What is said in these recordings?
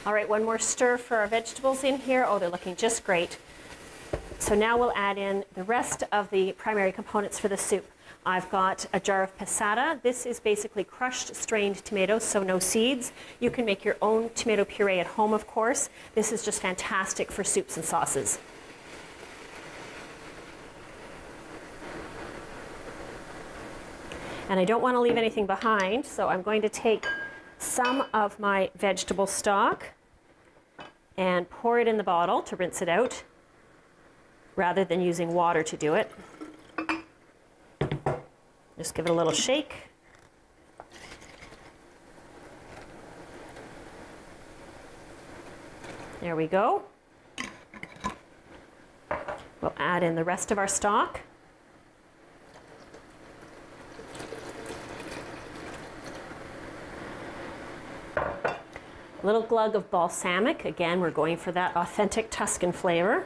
All right, one more stir for our vegetables in here. Oh, they're looking just great. So now we'll add in the rest of the primary components for the soup. I've got a jar of passata. This is basically crushed strained tomatoes, so no seeds. You can make your own tomato puree at home, of course. This is just fantastic for soups and sauces. And I don't want to leave anything behind, so I'm going to take some of my vegetable stock and pour it in the bottle to rinse it out, rather than using water to do it. Just give it a little shake. There we go. We'll add in the rest of our stock. A little glug of balsamic. Again, we're going for that authentic Tuscan flavor.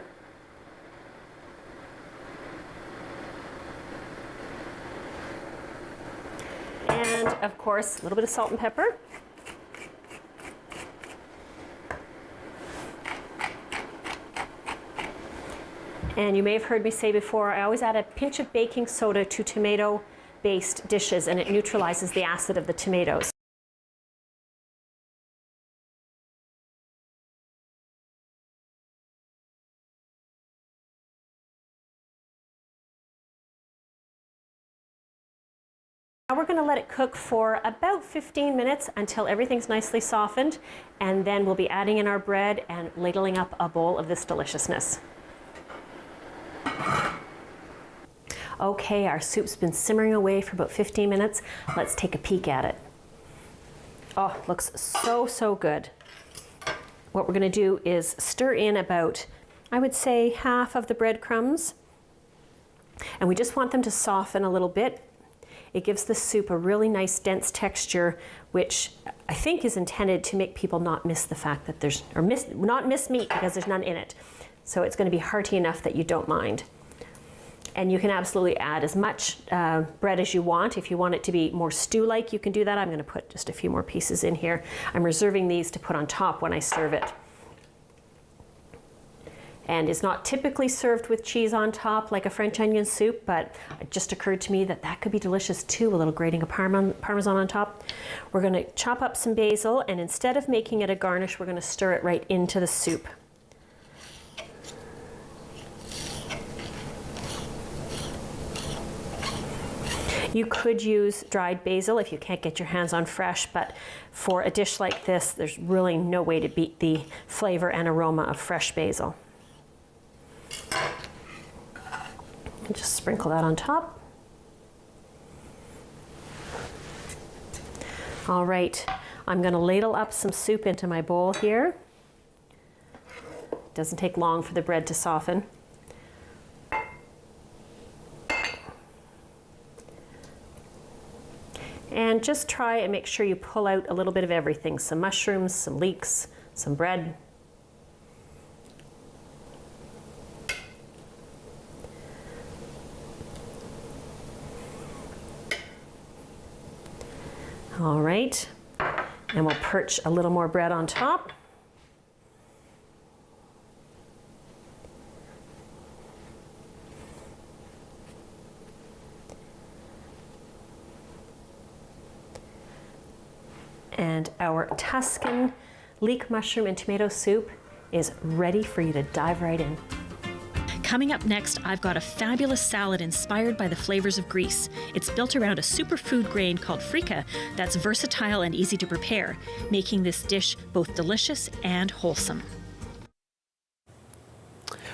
And of course, a little bit of salt and pepper. And you may have heard me say before, I always add a pinch of baking soda to tomato-based dishes, and it neutralizes the acid of the tomatoes. Now we're going to let it cook for about 15 minutes until everything's nicely softened, and then we'll be adding in our bread and ladling up a bowl of this deliciousness. Okay, our soup's been simmering away for about 15 minutes. Let's take a peek at it. Oh, looks so, so good. What we're going to do is stir in about, I would say, half of the breadcrumbs, and we just want them to soften a little bit. It gives the soup a really nice dense texture, which I think is intended to make people not miss the fact that there's, or not miss meat because there's none in it. So it's going to be hearty enough that you don't mind. And you can absolutely add as much bread as you want. If you want it to be more stew-like, you can do that. I'm going to put just a few more pieces in here. I'm reserving these to put on top when I serve it. And is not typically served with cheese on top like a French onion soup, but it just occurred to me that that could be delicious too, a little grating of Parmesan on top. We're going to chop up some basil, and instead of making it a garnish, we're going to stir it right into the soup. You could use dried basil if you can't get your hands on fresh, but for a dish like this, there's really no way to beat the flavor and aroma of fresh basil. Just sprinkle that on top. All right, I'm going to ladle up some soup into my bowl here. It doesn't take long for the bread to soften. And just try and make sure you pull out a little bit of everything. Some mushrooms, some leeks, some bread. All right, and we'll perch a little more bread on top. And our Tuscan leek mushroom and tomato soup is ready for you to dive right in. Coming up next, I've got a fabulous salad inspired by the flavors of Greece. It's built around a superfood grain called frika that's versatile and easy to prepare, making this dish both delicious and wholesome.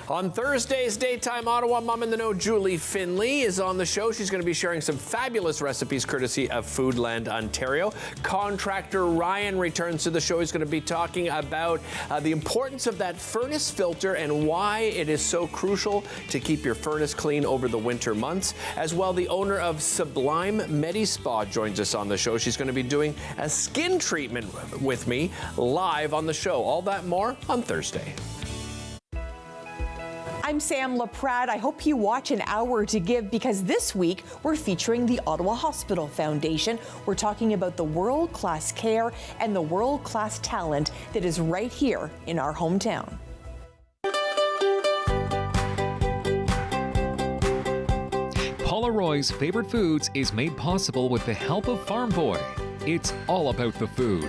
On Thursday's Daytime Ottawa, Mom in the Know Julie Finley is on the show. She's going to be sharing some fabulous recipes courtesy of Foodland Ontario. Contractor Ryan returns to the show. He's going to be talking about the importance of that furnace filter and why it is so crucial to keep your furnace clean over the winter months. As well, the owner of Sublime Medi-Spa joins us on the show. She's going to be doing a skin treatment with me live on the show. All that more on Thursday. I'm Sam LaPrade. I hope you watch An Hour to Give, because this week we're featuring the Ottawa Hospital Foundation. We're talking about the world-class care and the world-class talent that is right here in our hometown. Paula Roy's Favorite Foods is made possible with the help of Farm Boy. It's all about the food.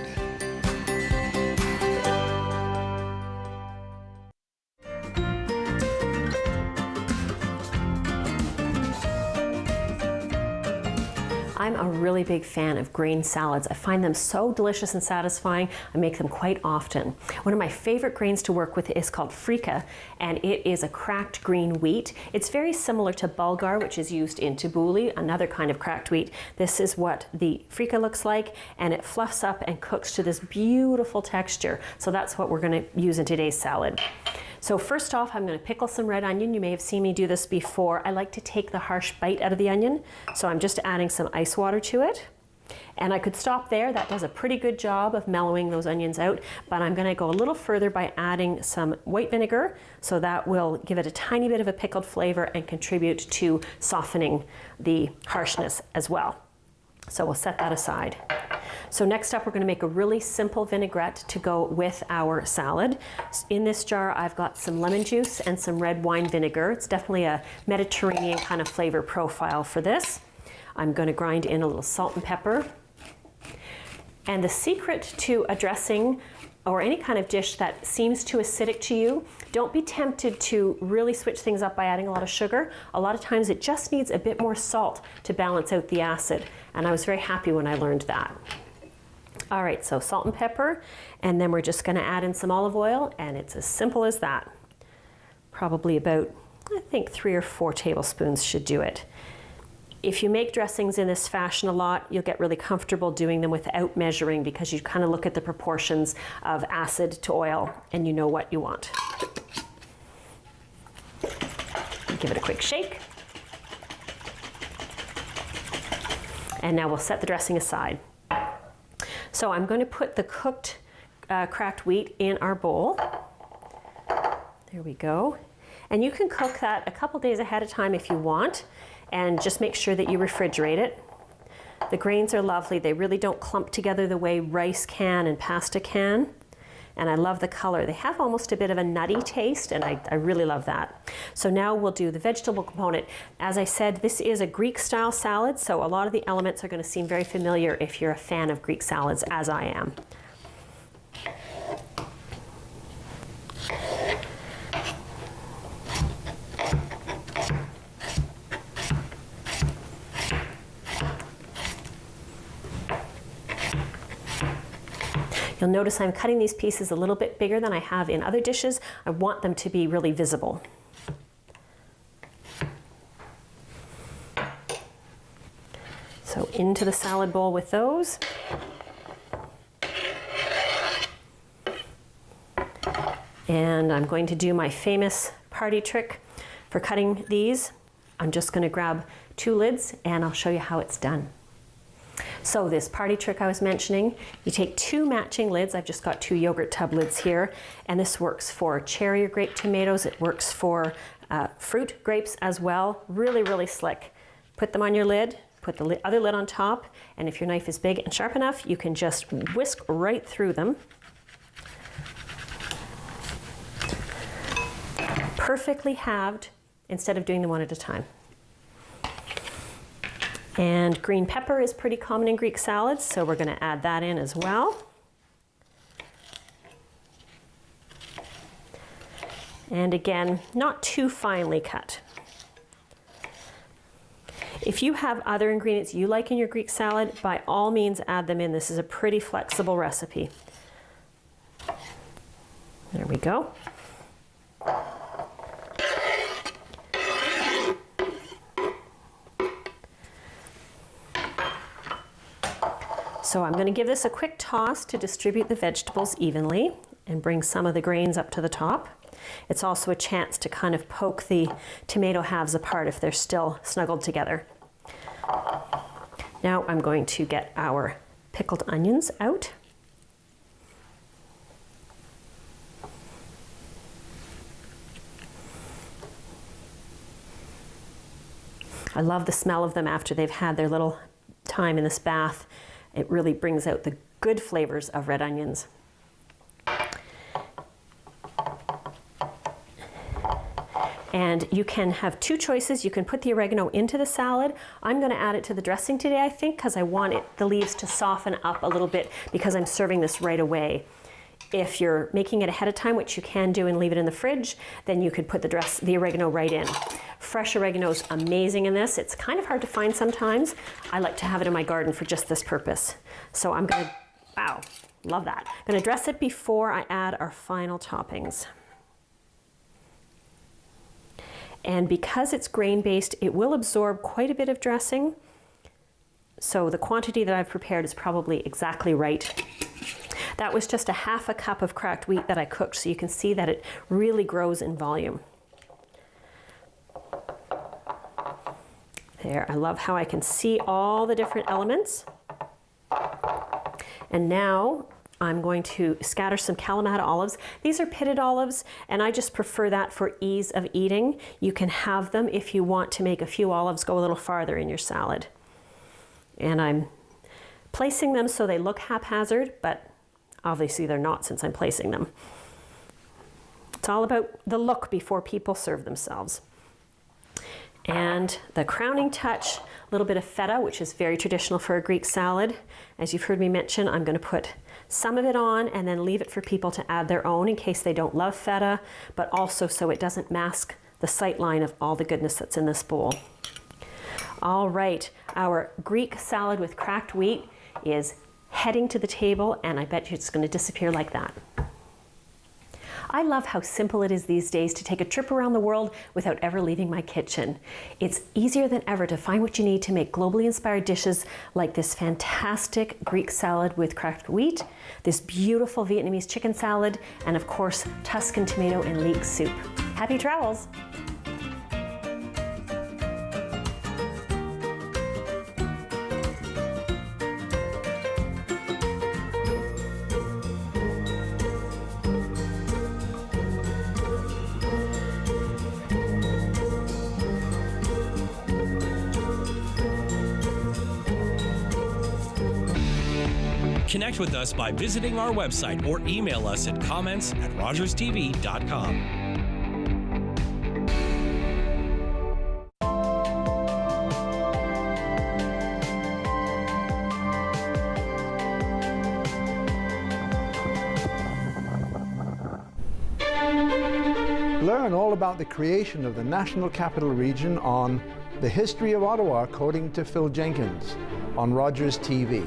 I'm a really big fan of grain salads. I find them so delicious and satisfying. I make them quite often. One of my favorite grains to work with is called freekeh, and it is a cracked green wheat. It's very similar to bulgur, which is used in tabbouleh, another kind of cracked wheat. This is what the freekeh looks like, and it fluffs up and cooks to this beautiful texture. So that's what we're going to use in today's salad. So first off, I'm going to pickle some red onion. You may have seen me do this before. I like to take the harsh bite out of the onion, so I'm just adding some ice water to it. And I could stop there. That does a pretty good job of mellowing those onions out, but I'm going to go a little further by adding some white vinegar, so that will give it a tiny bit of a pickled flavor and contribute to softening the harshness as well. So we'll set that aside. So next up, we're going to make a really simple vinaigrette to go with our salad. In this jar, I've got some lemon juice and some red wine vinegar. It's definitely a Mediterranean kind of flavor profile for this. I'm going to grind in a little salt and pepper. And the secret to a dressing or any kind of dish that seems too acidic to you, don't be tempted to really switch things up by adding a lot of sugar. A lot of times it just needs a bit more salt to balance out the acid, and I was very happy when I learned that. All right, so salt and pepper, and then we're just going to add in some olive oil, and it's as simple as that. Probably about, I think, 3 or 4 tablespoons should do it. If you make dressings in this fashion a lot, you'll get really comfortable doing them without measuring, because you kind of look at the proportions of acid to oil and you know what you want. Give it a quick shake. And now we'll set the dressing aside. So I'm going to put the cooked cracked wheat in our bowl. There we go. And you can cook that a couple days ahead of time if you want, and just make sure that you refrigerate it. The grains are lovely. They really don't clump together the way rice can and pasta can. And I love the color. They have almost a bit of a nutty taste, and I really love that. So now we'll do the vegetable component. As I said, this is a Greek style salad, so a lot of the elements are going to seem very familiar if you're a fan of Greek salads, as I am. You'll notice I'm cutting these pieces a little bit bigger than I have in other dishes. I want them to be really visible. So into the salad bowl with those. And I'm going to do my famous party trick for cutting these. I'm just going to grab 2 lids and I'll show you how it's done. So this party trick I was mentioning, you take 2 matching lids. I've just got 2 yogurt tub lids here, and this works for cherry or grape tomatoes. It works for fruit grapes as well. Really, really slick. Put them on your lid, put the other lid on top, and if your knife is big and sharp enough, you can just whisk right through them. Perfectly halved instead of doing them one at a time. And green pepper is pretty common in Greek salads, so we're going to add that in as well. And again, not too finely cut. If you have other ingredients you like in your Greek salad, by all means add them in. This is a pretty flexible recipe. There we go. So I'm going to give this a quick toss to distribute the vegetables evenly and bring some of the grains up to the top. It's also a chance to kind of poke the tomato halves apart if they're still snuggled together. Now I'm going to get our pickled onions out. I love the smell of them after they've had their little time in this bath. It really brings out the good flavors of red onions. And you can have two choices. You can put the oregano into the salad. I'm going to add it to the dressing today, I think, because I want the leaves to soften up a little bit because I'm serving this right away. If you're making it ahead of time, which you can do and leave it in the fridge, then you could put the oregano right in. Fresh oregano is amazing in this. It's kind of hard to find sometimes. I like to have it in my garden for just this purpose. So I'm going to, wow, love that. I'm going to dress it before I add our final toppings. And because it's grain-based, it will absorb quite a bit of dressing. So the quantity that I've prepared is probably exactly right. That was just a half a cup of cracked wheat that I cooked, so you can see that it really grows in volume. There, I love how I can see all the different elements. And now I'm going to scatter some Kalamata olives. These are pitted olives, and I just prefer that for ease of eating. You can have them if you want to make a few olives go a little farther in your salad. And I'm placing them so they look haphazard, but obviously they're not since I'm placing them. It's all about the look before people serve themselves. And the crowning touch, a little bit of feta, which is very traditional for a Greek salad. As you've heard me mention, I'm going to put some of it on and then leave it for people to add their own in case they don't love feta, but also so it doesn't mask the sight line of all the goodness that's in this bowl. All right, our Greek salad with cracked wheat is heading to the table, and I bet you it's going to disappear like that. I love how simple it is these days to take a trip around the world without ever leaving my kitchen. It's easier than ever to find what you need to make globally inspired dishes like this fantastic Greek salad with cracked wheat, this beautiful Vietnamese chicken salad, and of course, Tuscan tomato and leek soup. Happy travels! Connect with us by visiting our website or email us at comments@rogerstv.com. Learn all about the creation of the National Capital Region on The History of Ottawa according to Phil Jenkins on Rogers TV.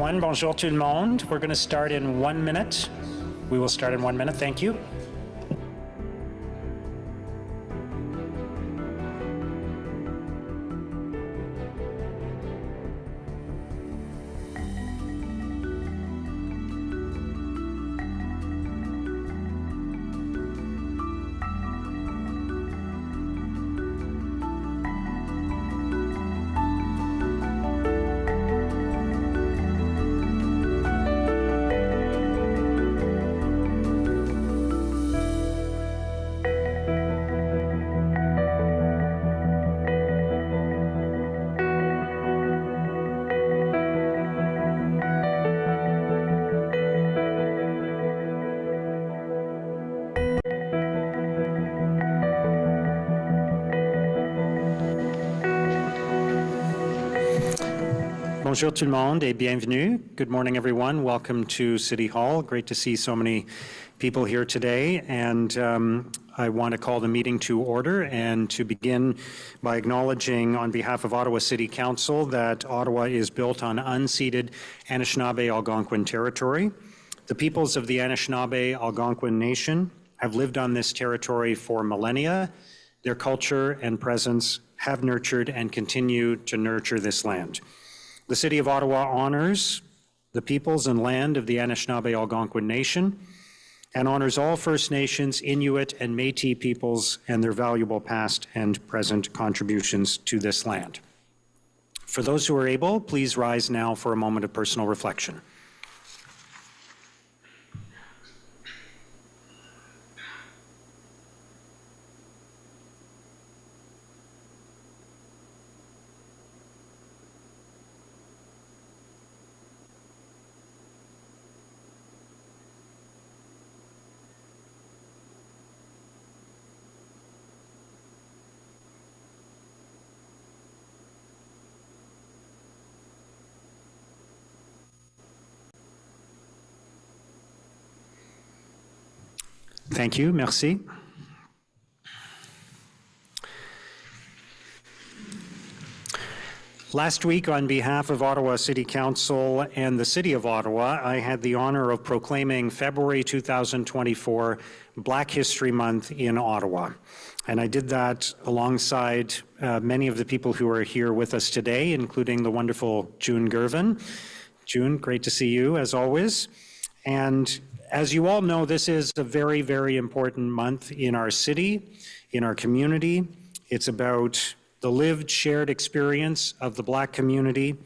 everyone. Bonjour tout le monde. We're going to start in 1 minute. We will start in 1 minute. Thank you. Bonjour tout le monde et bienvenue. Good morning, everyone. Welcome to City Hall. Great to see so many people here today. And I want to call the meeting to order and to begin by acknowledging on behalf of Ottawa City Council that Ottawa is built on unceded Anishinaabe Algonquin territory. The peoples of the Anishinaabe Algonquin Nation have lived on this territory for millennia. Their culture and presence have nurtured and continue to nurture this land. The City of Ottawa honors the peoples and land of the Anishinaabe Algonquin Nation and honors all First Nations, Inuit, and Métis peoples and their valuable past and present contributions to this land. For those who are able, please rise now for a moment of personal reflection. Thank you. Merci. Last week, on behalf of Ottawa City Council and the City of Ottawa, I had the honor of proclaiming February 2024 Black History Month in Ottawa. And I did that alongside many of the people who are here with us today, including the wonderful June Gervin. June, great to see you, as always. And as you all know, this is a very, very important month in our city, in our community. It's about the lived, shared experience of the Black community,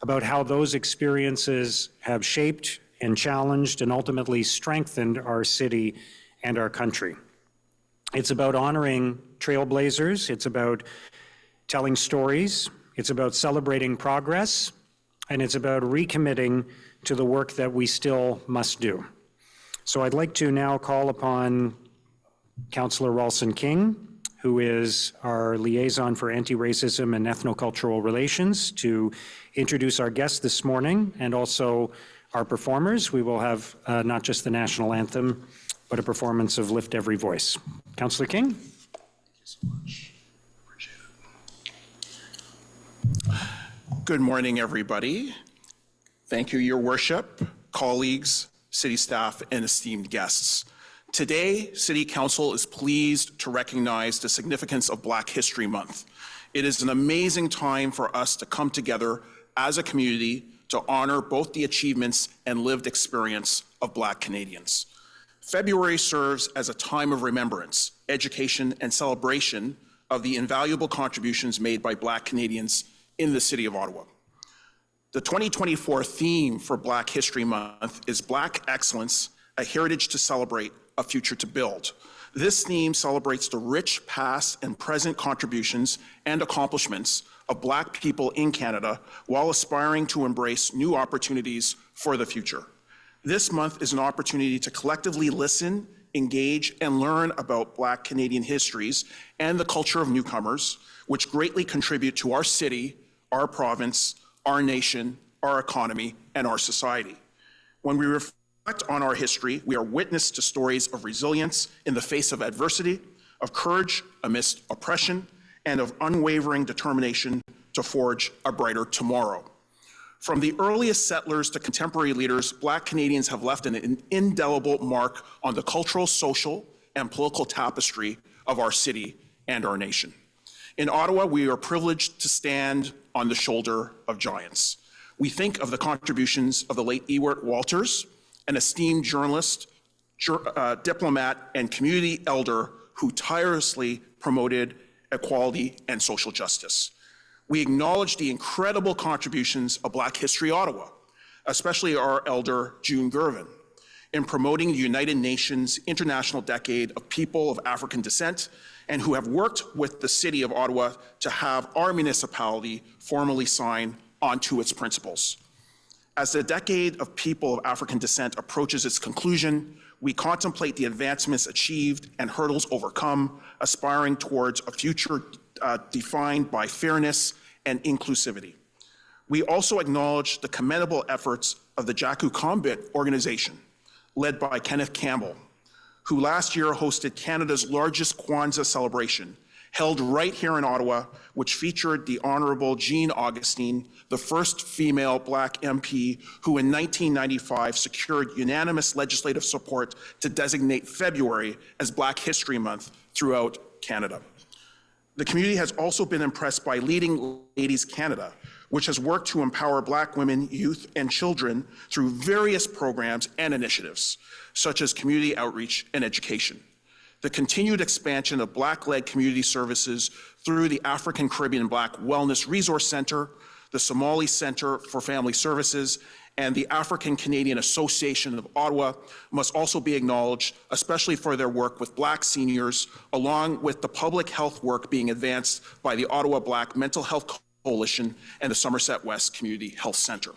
about how those experiences have shaped and challenged and ultimately strengthened our city and our country. It's about honoring trailblazers. It's about telling stories. It's about celebrating progress. And it's about recommitting to the work that we still must do. So I'd like to now call upon Councillor Ralston King, who is our liaison for anti-racism and ethnocultural relations, to introduce our guests this morning and also our performers. We will have not just the national anthem, but a performance of Lift Every Voice. Councillor King. Thank you so much. Appreciate it. Good morning, everybody. Thank you, Your Worship, colleagues, city staff, and esteemed guests. Today, City Council is pleased to recognize the significance of Black History Month. It is an amazing time for us to come together as a community to honor both the achievements and lived experience of Black Canadians. February serves as a time of remembrance, education, and celebration of the invaluable contributions made by Black Canadians in the City of Ottawa. The 2024 theme for Black History Month is Black Excellence, a heritage to celebrate, a future to build. This theme celebrates the rich past and present contributions and accomplishments of Black people in Canada while aspiring to embrace new opportunities for the future. This month is an opportunity to collectively listen, engage, and learn about Black Canadian histories and the culture of newcomers, which greatly contribute to our city, our province, our nation, our economy, and our society. When we reflect on our history, we are witness to stories of resilience in the face of adversity, of courage amidst oppression, and of unwavering determination to forge a brighter tomorrow. From the earliest settlers to contemporary leaders, Black Canadians have left an indelible mark on the cultural, social, and political tapestry of our city and our nation. In Ottawa, we are privileged to stand on the shoulder of giants. We think of the contributions of the late Ewart Walters, an esteemed journalist, diplomat, and community elder who tirelessly promoted equality and social justice. We acknowledge the incredible contributions of Black History Ottawa, especially our elder June Gervin, in promoting the United Nations International Decade of People of African Descent, and who have worked with the City of Ottawa to have our municipality formally sign onto its principles. As the Decade of People of African Descent approaches its conclusion, we contemplate the advancements achieved and hurdles overcome, aspiring towards a future defined by fairness and inclusivity. We also acknowledge the commendable efforts of the Jaku Kombit organization, led by Kenneth Campbell, who last year hosted Canada's largest Kwanzaa celebration, held right here in Ottawa, which featured the Honourable Jean Augustine, the first female Black MP who in 1995 secured unanimous legislative support to designate February as Black History Month throughout Canada. The community has also been impressed by Leading Ladies Canada, which has worked to empower Black women, youth, and children through various programs and initiatives, such as community outreach and education. The continued expansion of Black-led community services through the African Caribbean Black Wellness Resource Center, the Somali Center for Family Services, and the African Canadian Association of Ottawa must also be acknowledged, especially for their work with Black seniors, along with the public health work being advanced by the Ottawa Black Mental Health Coalition and the Somerset West Community Health Center.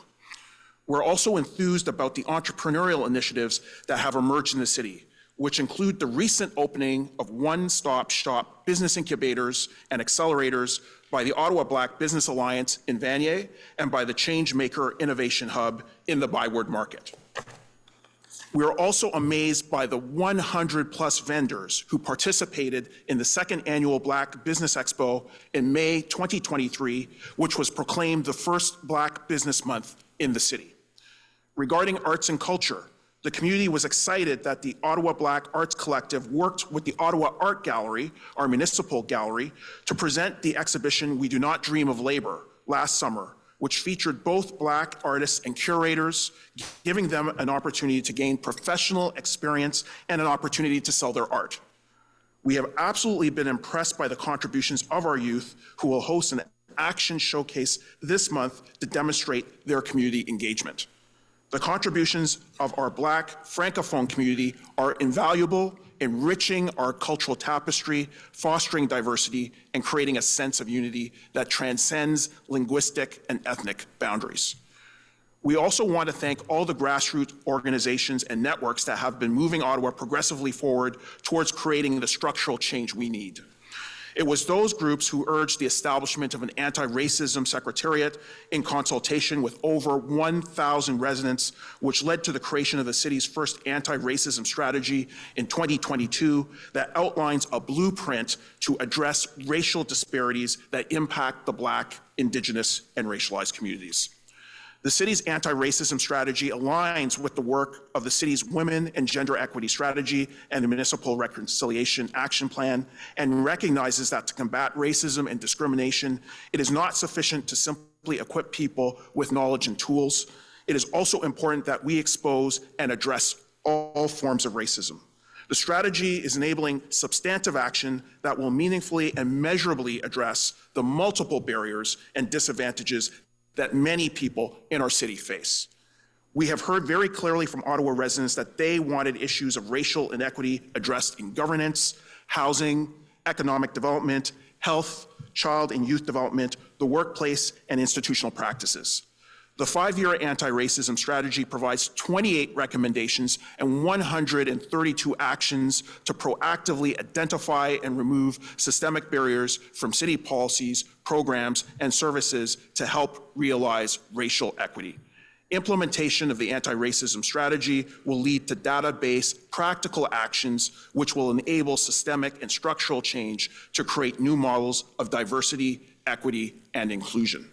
We're also enthused about the entrepreneurial initiatives that have emerged in the city, which include the recent opening of one-stop shop business incubators and accelerators by the Ottawa Black Business Alliance in Vanier and by the Changemaker Innovation Hub in the Byward Market. We are also amazed by the 100+ vendors who participated in the second annual Black Business Expo in May 2023, which was proclaimed the first Black Business Month in the city. Regarding arts and culture, the community was excited that the Ottawa Black Arts Collective worked with the Ottawa Art Gallery, our municipal gallery, to present the exhibition We Do Not Dream of Labor last summer, which featured both Black artists and curators, giving them an opportunity to gain professional experience and an opportunity to sell their art. We have absolutely been impressed by the contributions of our youth, who will host an action showcase this month to demonstrate their community engagement. The contributions of our Black Francophone community are invaluable, enriching our cultural tapestry, fostering diversity, and creating a sense of unity that transcends linguistic and ethnic boundaries. We also want to thank all the grassroots organizations and networks that have been moving Ottawa progressively forward towards creating the structural change we need. It was those groups who urged the establishment of an anti-racism secretariat in consultation with over 1,000 residents, which led to the creation of the city's first anti-racism strategy in 2022 that outlines a blueprint to address racial disparities that impact the Black, Indigenous, and racialized communities. The city's anti-racism strategy aligns with the work of the city's Women and Gender Equity Strategy and the Municipal Reconciliation Action Plan, and recognizes that to combat racism and discrimination, it is not sufficient to simply equip people with knowledge and tools. It is also important that we expose and address all forms of racism. The strategy is enabling substantive action that will meaningfully and measurably address the multiple barriers and disadvantages that many people in our city face. We have heard very clearly from Ottawa residents that they wanted issues of racial inequity addressed in governance, housing, economic development, health, child and youth development, the workplace, and institutional practices. The 5-year anti-racism strategy provides 28 recommendations and 132 actions to proactively identify and remove systemic barriers from city policies, programs, and services to help realize racial equity. Implementation of the anti-racism strategy will lead to data-based practical actions which will enable systemic and structural change to create new models of diversity, equity, and inclusion.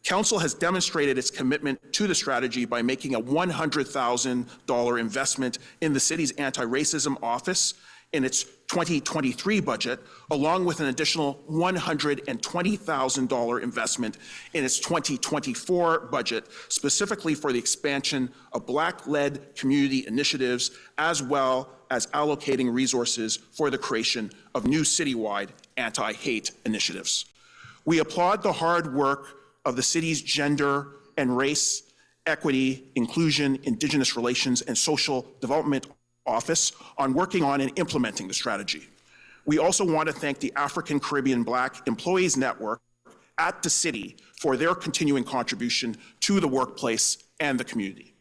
Council has demonstrated its commitment to the strategy by making a $100,000 investment in the city's anti-racism office in its 2023 budget, along with an additional $120,000 investment in its 2024 budget, specifically for the expansion of Black-led community initiatives, as well as allocating resources for the creation of new citywide anti-hate initiatives. We applaud the hard work of the city's Gender and Race, Equity, Inclusion, Indigenous Relations, and Social Development Office on working on and implementing the strategy. We also want to thank the African Caribbean Black Employees Network at the city for their continuing contribution to the workplace and the community.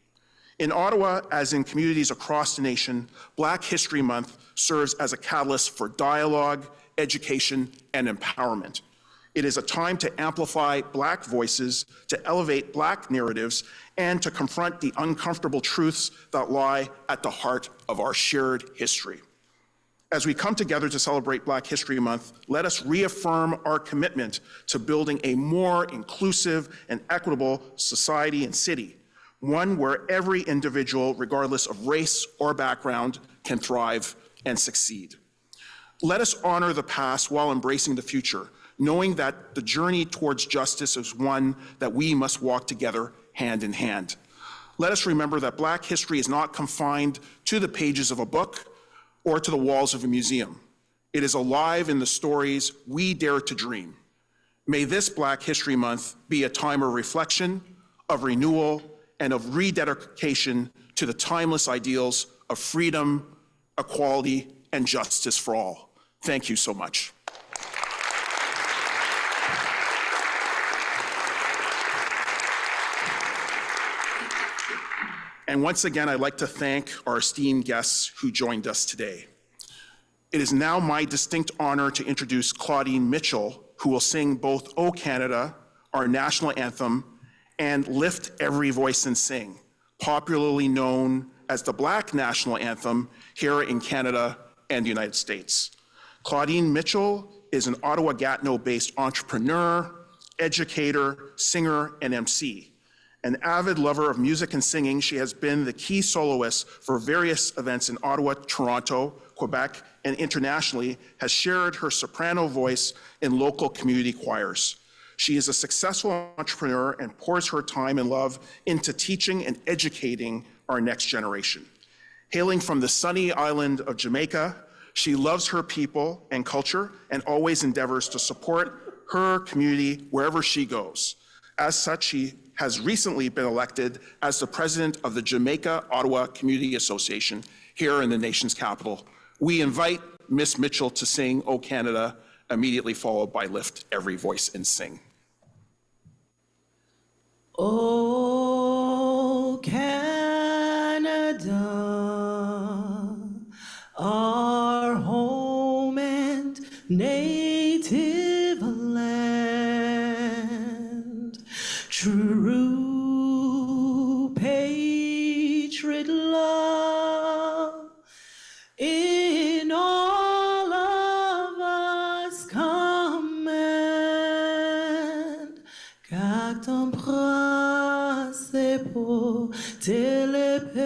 In Ottawa, as in communities across the nation, Black History Month serves as a catalyst for dialogue, education, and empowerment. It is a time to amplify Black voices, to elevate Black narratives, and to confront the uncomfortable truths that lie at the heart of our shared history. As we come together to celebrate Black History Month, let us reaffirm our commitment to building a more inclusive and equitable society and city, one where every individual, regardless of race or background, can thrive and succeed. Let us honor the past while embracing the future, knowing that the journey towards justice is one that we must walk together hand in hand. Let us remember that Black history is not confined to the pages of a book or to the walls of a museum. It is alive in the stories we dare to dream. May this Black History Month be a time of reflection, of renewal, and of rededication to the timeless ideals of freedom, equality, and justice for all. Thank you so much. And once again, I'd like to thank our esteemed guests who joined us today. It is now my distinct honor to introduce Claudine Mitchell, who will sing both O Canada, our national anthem, and Lift Every Voice and Sing, popularly known as the Black National Anthem here in Canada and the United States. Claudine Mitchell is an Ottawa-Gatineau-based entrepreneur, educator, singer, and MC. An avid lover of music and singing, she has been the key soloist for various events in Ottawa, Toronto, Quebec, and internationally, has shared her soprano voice in local community choirs. She is a successful entrepreneur and pours her time and love into teaching and educating our next generation. Hailing from the sunny island of Jamaica, she loves her people and culture and always endeavors to support her community wherever she goes. As such, she has recently been elected as the president of the Jamaica-Ottawa Community Association here in the nation's capital. We invite Ms. Mitchell to sing O Canada, immediately followed by Lift Every Voice and Sing. O Canada, our home and native land, true patriot love in all of us command, car ton principe télépayo,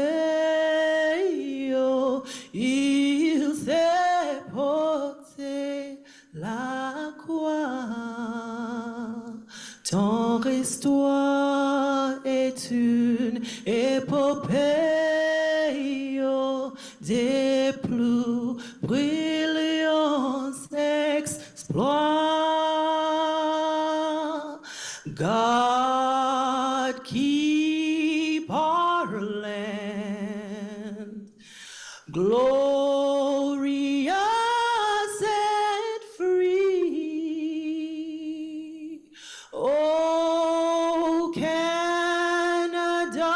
il s'est porté la croix. Ton histoire est une épopée des plus brillants exploits. God keep our land glorious and free. Oh, Canada,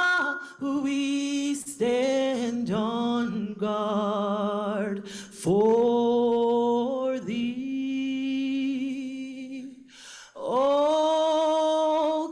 we stand on guard for thee. Oh,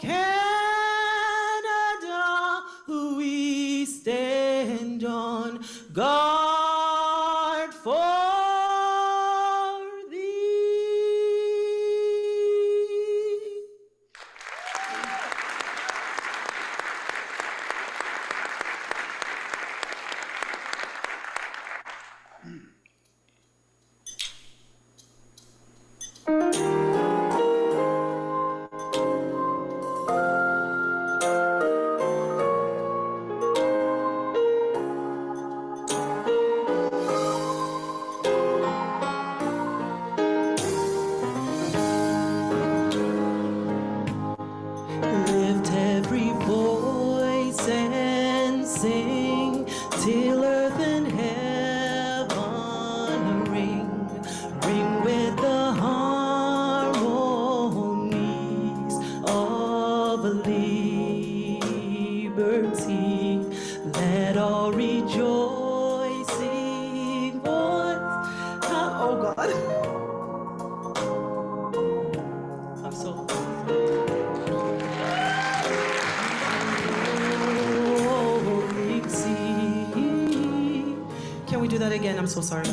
again. I'm so sorry.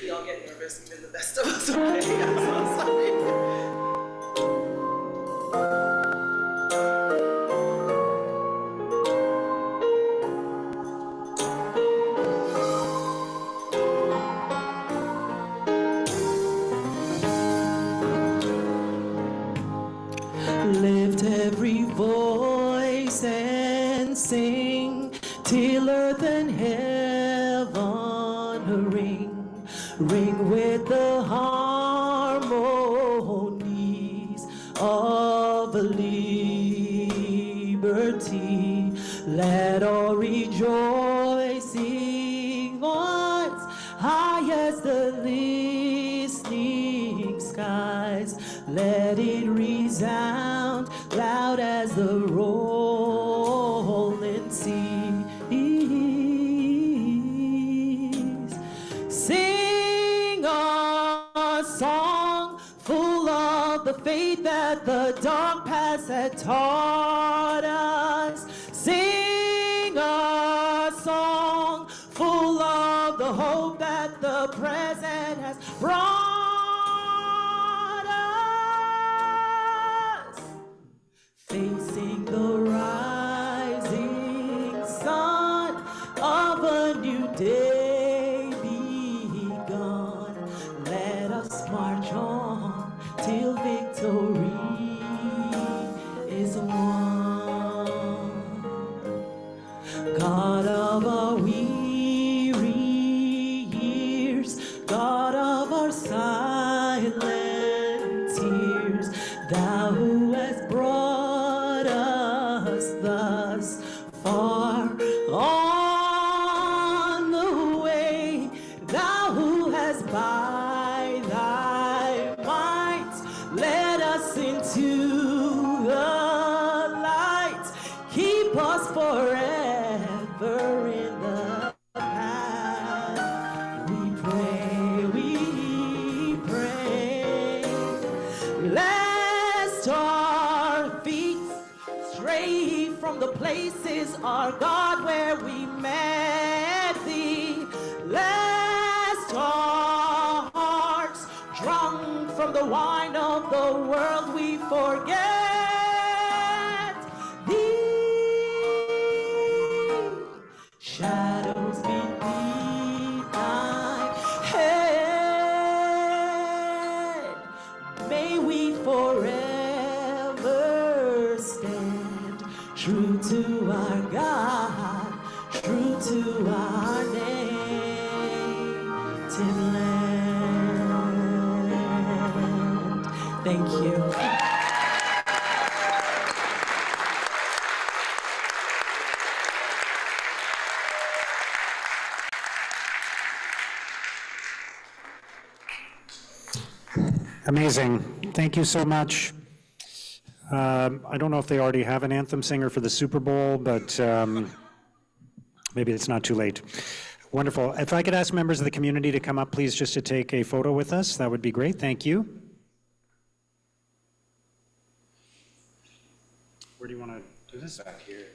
We all get nervous, even the best of us. Okay, I'm so sorry. Lift every voice and sing till earth and heaven ring with the harmonies of liberty. Let all rejoicing once high as the listening skies. Let it resound loud as the rolling seas. Sing a song full of the faith that the dark past had taught us. Sing a song full of the hope that the present has brought. Facing the rising sun of a new day begun, let us march on till victory is won. God of our weary years, God of our silent tears, thou who hast brought us thus far on the way, thou who hast by thy might led us into the light, keep us forever in the path. We pray, lest our feet stray from the places, our God, where we met thee, lest our hearts, drunk from the wine of the world, we forget thee. Shadows beneath thy head, may we forever stand true to our God, true to our native land. Thank you. Amazing. Thank you so much. I don't know if they already have an anthem singer for the Super Bowl, but maybe it's not too late. Wonderful. If I could ask members of the community to come up, please, just to take a photo with us, that would be great. Thank you. Where do you want to do this? Back here.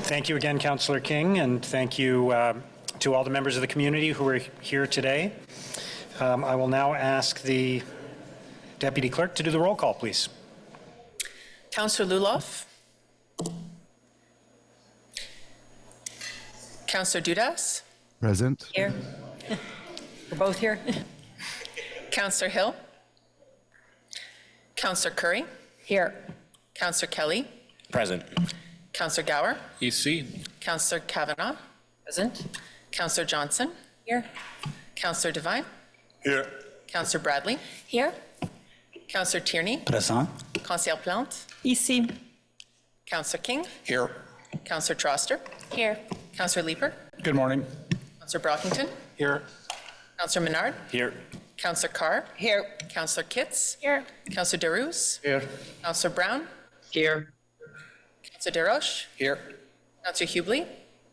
Thank you again, Councillor King, and thank you to all the members of the community who are here today. I will now ask the Deputy Clerk to do the roll call, please. Councillor Luloff. Councillor Dudas. Present. Here. We're both here. Councillor Hill. Councillor Curry. Here. Councillor Kelly. Present. Councillor Gower. EC. Councillor Kavanagh. Present. Councillor Johnson. Here. Councillor Devine. Here. Councillor Bradley. Here. Councillor Tierney. Present. Councillor Plante. Ici. Councillor King. Here. Councillor Troster. Here. Councillor Leeper. Good morning. Councillor Brockington. Here. Councillor Menard. Here. Councillor Carr. Here. Councillor Kitts. Here. Councillor Darouz. Here. Councillor Brown. Here. Councillor Desroches. Here. Councillor Hubley.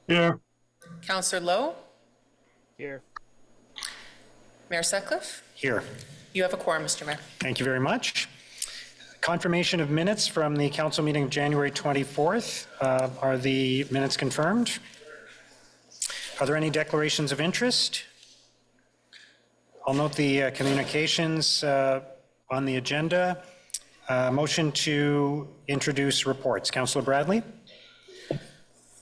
Here. Councillor Lowe. Here. Mayor Sutcliffe. Here. You have a quorum, Mr. Mayor. Thank you very much. Confirmation of minutes from the council meeting of January 24th. Are the minutes confirmed? Are there any declarations of interest? I'll note the communications on the agenda. Motion to introduce reports. Councillor Bradley.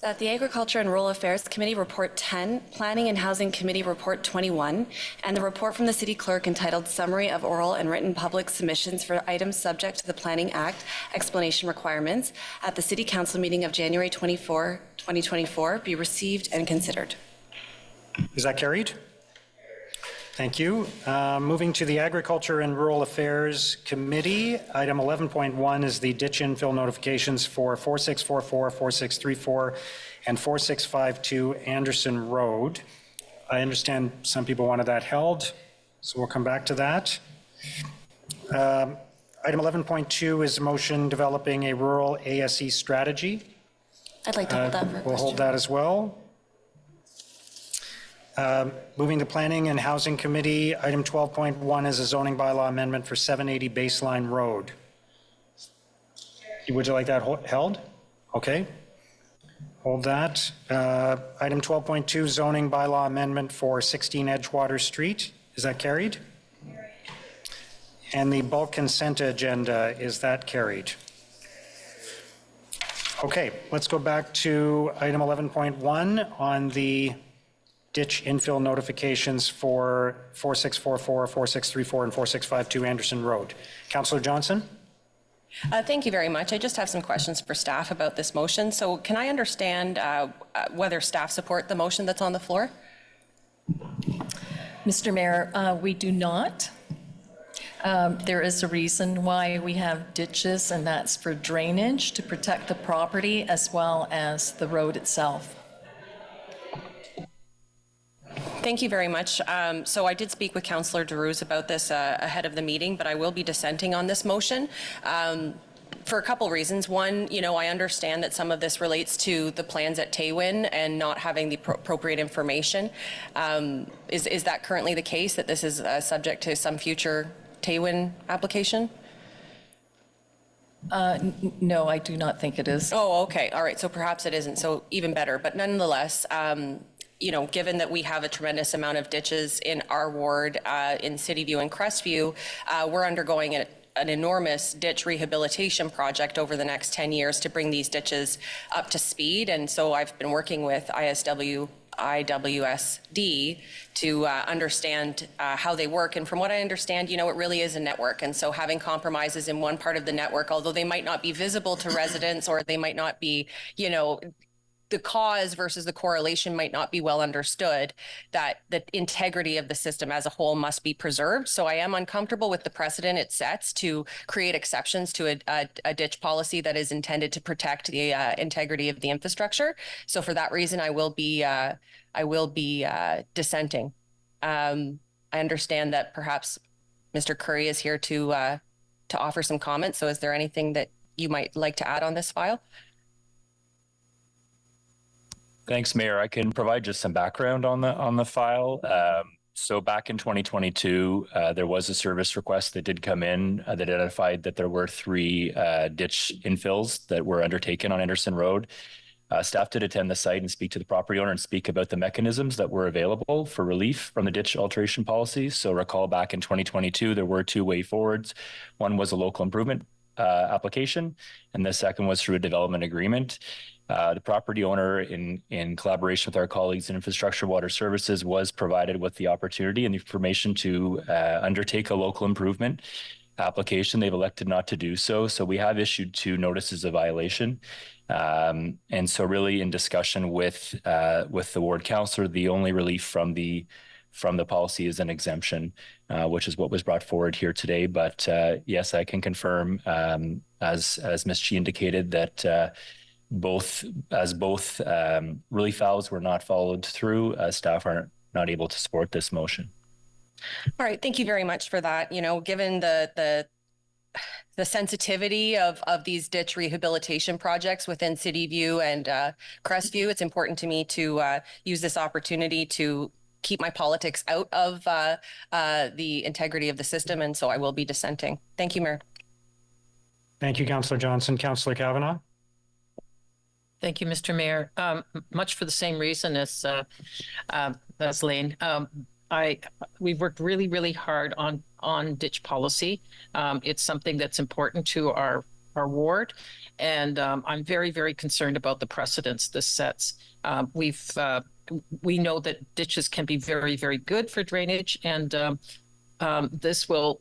That the Agriculture and Rural Affairs Committee Report 10, Planning and Housing Committee Report 21, and the report from the City Clerk entitled Summary of Oral and Written Public Submissions for Items Subject to the Planning Act Explanation Requirements at the City Council meeting of January 24, 2024 be received and considered. Is that carried? Thank you. Moving to the Agriculture and Rural Affairs Committee, item 11.1 is the ditch infill notifications for 4644, 4634, and 4652 Anderson Road. I understand some people wanted that held, so we'll come back to that. Item 11.2 is a motion developing a rural ASE strategy. I'd like to hold that for a We'll hold that as well. Moving to Planning and Housing Committee, item 12.1 is a zoning bylaw amendment for 780 Baseline Road. Would you like that held? Okay. Hold that. Item 12.2, zoning bylaw amendment for 16 Edgewater Street. Is that carried? And the bulk consent agenda, is that carried? Okay, let's go back to item 11.1 on the ditch infill notifications for 4644, 4634, and 4652 Anderson Road. Councillor Johnson? Thank you very much. I just have some questions for staff about this motion. So can I understand whether staff support the motion that's on the floor? Mr. Mayor, we do not. There is a reason why we have ditches, and that's for drainage to protect the property as well as the road itself. Thank you very much. So I did speak with Councillor Darouz about this ahead of the meeting, but I will be dissenting on this motion for a couple reasons. One, I understand that some of this relates to the plans at Taywin and not having the appropriate information. Is that currently the case, that this is subject to some future Taywin application? No, I do not think it is. Oh, okay. All right. So perhaps it isn't. So even better. But nonetheless, given that we have a tremendous amount of ditches in our ward, in Cityview and Crestview, we're undergoing an enormous ditch rehabilitation project over the next 10 years to bring these ditches up to speed. And so I've been working with IWSD to understand how they work. And from what I understand, it really is a network. And so having compromises in one part of the network, although they might not be visible to residents, or they might not be, the cause versus the correlation might not be well understood, that the integrity of the system as a whole must be preserved. So I am uncomfortable with the precedent it sets to create exceptions to a ditch policy that is intended to protect the integrity of the infrastructure. So for that reason, I will be dissenting. I understand that perhaps Mr. Curry is here to offer some comments. So is there anything that you might like to add on this file? Thanks, Mayor. I can provide just some background on the file. So back in 2022, there was a service request that did come in that identified that there were 3 ditch infills that were undertaken on Anderson Road. Staff did attend the site and speak to the property owner and speak about the mechanisms that were available for relief from the ditch alteration policy. So recall back in 2022, there were two way forwards. One was a local improvement application, and the second was through a development agreement. The property owner, in collaboration with our colleagues in Infrastructure Water Services, was provided with the opportunity and the information to undertake a local improvement application. They've elected not to do so. So we have issued 2 notices of violation. And so really in discussion with the ward councillor, the only relief from the policy is an exemption, which is what was brought forward here today. But yes, I can confirm, as Ms. Chi indicated, that both relief valves were not followed through. Staff are not able to support this motion. All right, thank you very much for that. You know, given the sensitivity of these ditch rehabilitation projects within City View and Crestview, it's important to me to use this opportunity to keep my politics out of the integrity of the system, and so I will be dissenting. Thank you, Mayor. Thank you, Councillor Johnson. Councillor Kavanagh. Thank you, Mr. Mayor. Much for the same reason as Lane. We've worked really, really hard on ditch policy. It's something that's important to our ward, and I'm very, very concerned about the precedents this sets. We know that ditches can be very, very good for drainage, and this will,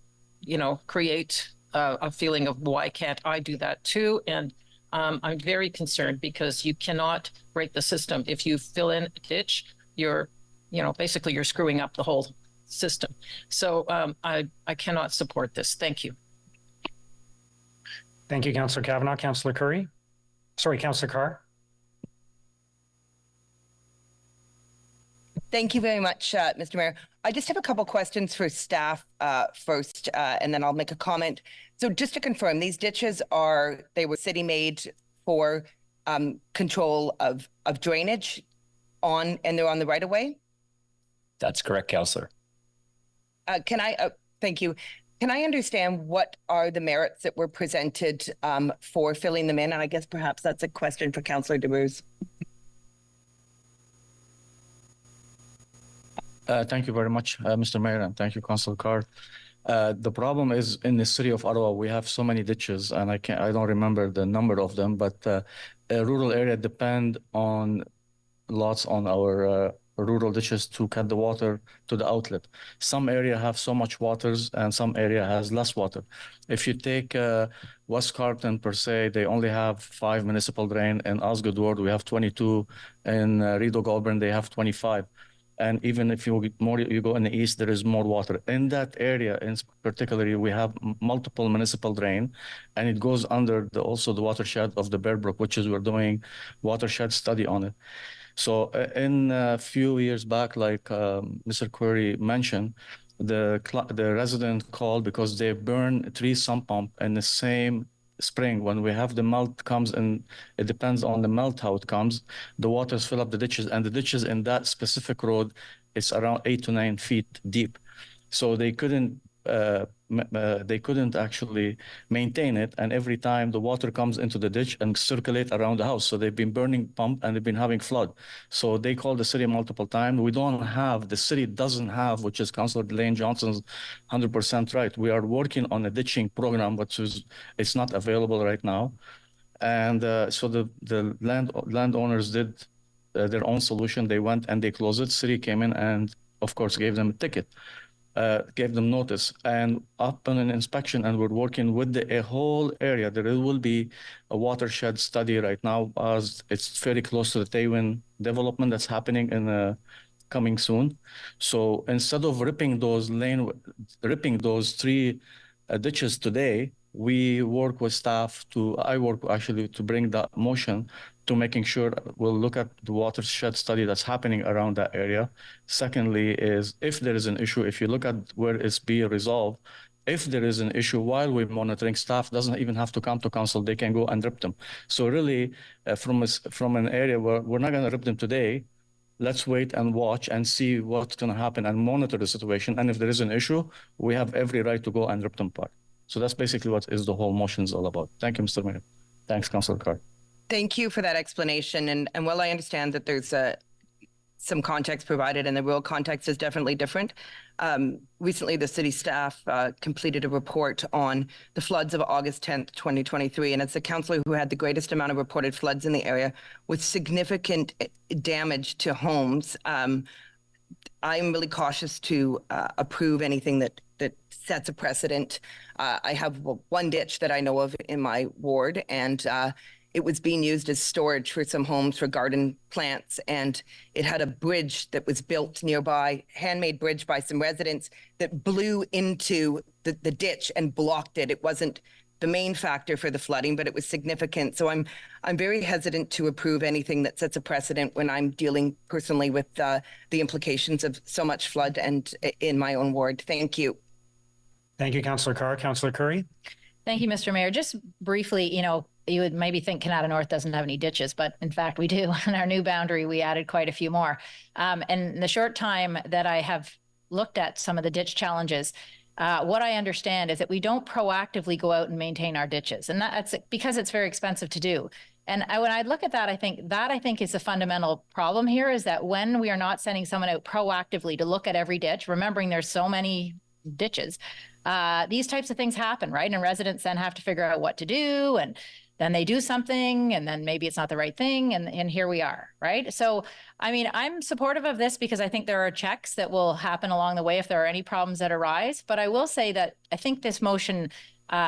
create a feeling of why can't I do that too? And I'm very concerned because you cannot break the system. If you fill in a ditch, basically you're screwing up the whole system. So I cannot support this. Thank you. Thank you, Councillor Kavanagh. Councillor Curry. Sorry, Councillor Carr. Thank you very much, Mr. Mayor. I just have a couple questions for staff first, and then I'll make a comment. So just to confirm, these ditches they were city made for control of drainage and they're on the right of way? That's correct, Councillor. Thank you. Can I understand what are the merits that were presented for filling them in? And I guess perhaps that's a question for Councillor DeBruce. Thank you very much, Mr. Mayor, and thank you, Councillor Carr. The problem is in the city of Ottawa, we have so many ditches, and I don't remember the number of them, but a rural area depend on lots on our rural ditches to cut the water to the outlet. Some area have so much waters and some area has less water. If you take West Carleton per se, they only have 5 municipal drain. In Osgood Ward, we have 22. In Rideau Goulbourn, they have 25. And even if you go in the east, there is more water. In that area, in particularly, we have multiple municipal drain, and it goes under also the watershed of the Bear Brook, which is we're doing watershed study on it. So in a few years back, like Mr. Query mentioned, the resident called because they burn 3 sump pump in the same spring. When we have the melt comes in, it depends on the melt how it comes. The waters fill up the ditches, and the ditches in that specific road, it's around 8 to 9 feet deep. So they couldn't actually maintain it, and every time the water comes into the ditch and circulate around the house. So they've been burning pump and they've been having flood. So they called the city multiple times. The city doesn't have, which is Councillor Lane Johnson's 100% right. We are working on a ditching program, it's not available right now. And so the landowners did their own solution. They went and they closed it. City came in and of course gave them a ticket. Gave them notice and up on an inspection, and we're working with a whole area. There will be a watershed study right now, as it's very close to the Taywin development that's happening coming soon. So instead of ripping those 3 ditches today, we work with staff I work actually to bring that motion to making sure we'll look at the watershed study that's happening around that area. Secondly is if there is an issue, if you look at where it's being resolved, if there is an issue while we're monitoring, staff doesn't even have to come to council, they can go and rip them. So really from an area where we're not gonna rip them today, let's wait and watch and see what's gonna happen and monitor the situation. And if there is an issue, we have every right to go and rip them apart. So that's basically what is the whole motion is all about. Thank you, Mr. Mayor. Thanks, Councillor Carr. Thank you for that explanation. And while I understand that there's some context provided and the real context is definitely different, recently the city staff completed a report on the floods of August 10th, 2023. And it's the councillor who had the greatest amount of reported floods in the area with significant damage to homes. I'm really cautious to approve anything that sets a precedent. I have one ditch that I know of in my ward, and it was being used as storage for some homes for garden plants. And it had a bridge that was built nearby, handmade bridge by some residents that blew into the ditch and blocked it. It wasn't the main factor for the flooding, but it was significant. So I'm very hesitant to approve anything that sets a precedent when I'm dealing personally with the implications of so much flood and in my own ward. Thank you. Thank you, Councillor Carr. Councillor Curry. Thank you, Mr. Mayor. Just briefly, you would maybe think Canada North doesn't have any ditches, but in fact we do. In our new boundary, we added quite a few more. And in the short time that I have looked at some of the ditch challenges, what I understand is that we don't proactively go out and maintain our ditches. And that's because it's very expensive to do. And when I look at that, I think is a fundamental problem here, is that when we are not sending someone out proactively to look at every ditch, remembering there's so many ditches, these types of things happen, right? And residents then have to figure out what to do, and then they do something, and then maybe it's not the right thing, and here we are, right? So, I mean, I'm supportive of this because I think there are checks that will happen along the way if there are any problems that arise. But I will say that I think this motion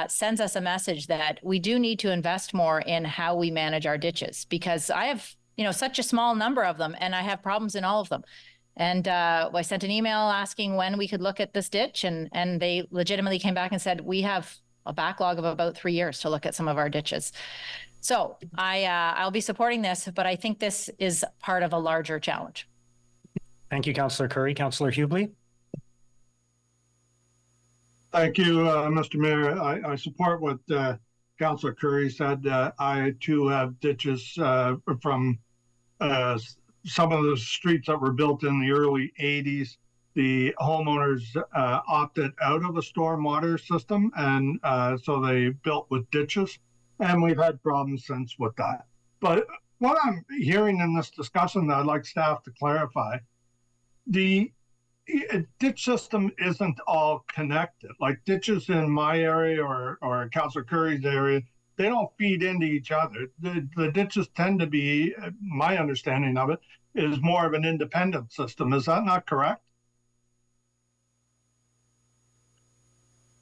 sends us a message that we do need to invest more in how we manage our ditches, because I have, such a small number of them, and I have problems in all of them. And I sent an email asking when we could look at this ditch, and they legitimately came back and said, we have a backlog of about 3 years to look at some of our ditches. So I'll be supporting this, but I think this is part of a larger challenge. Thank you, Councillor Curry. Councillor Hubley. Thank you, Mr. Mayor. I support what Councillor Curry said. I too have ditches from some of the streets that were built in the early 80s. The homeowners opted out of a stormwater system, and so they built with ditches, and we've had problems since with that. But what I'm hearing in this discussion that I'd like staff to clarify, the ditch system isn't all connected. Like ditches in my area or Councillor Curry's area, they don't feed into each other. The ditches tend to be, my understanding of it, is more of an independent system. Is that not correct?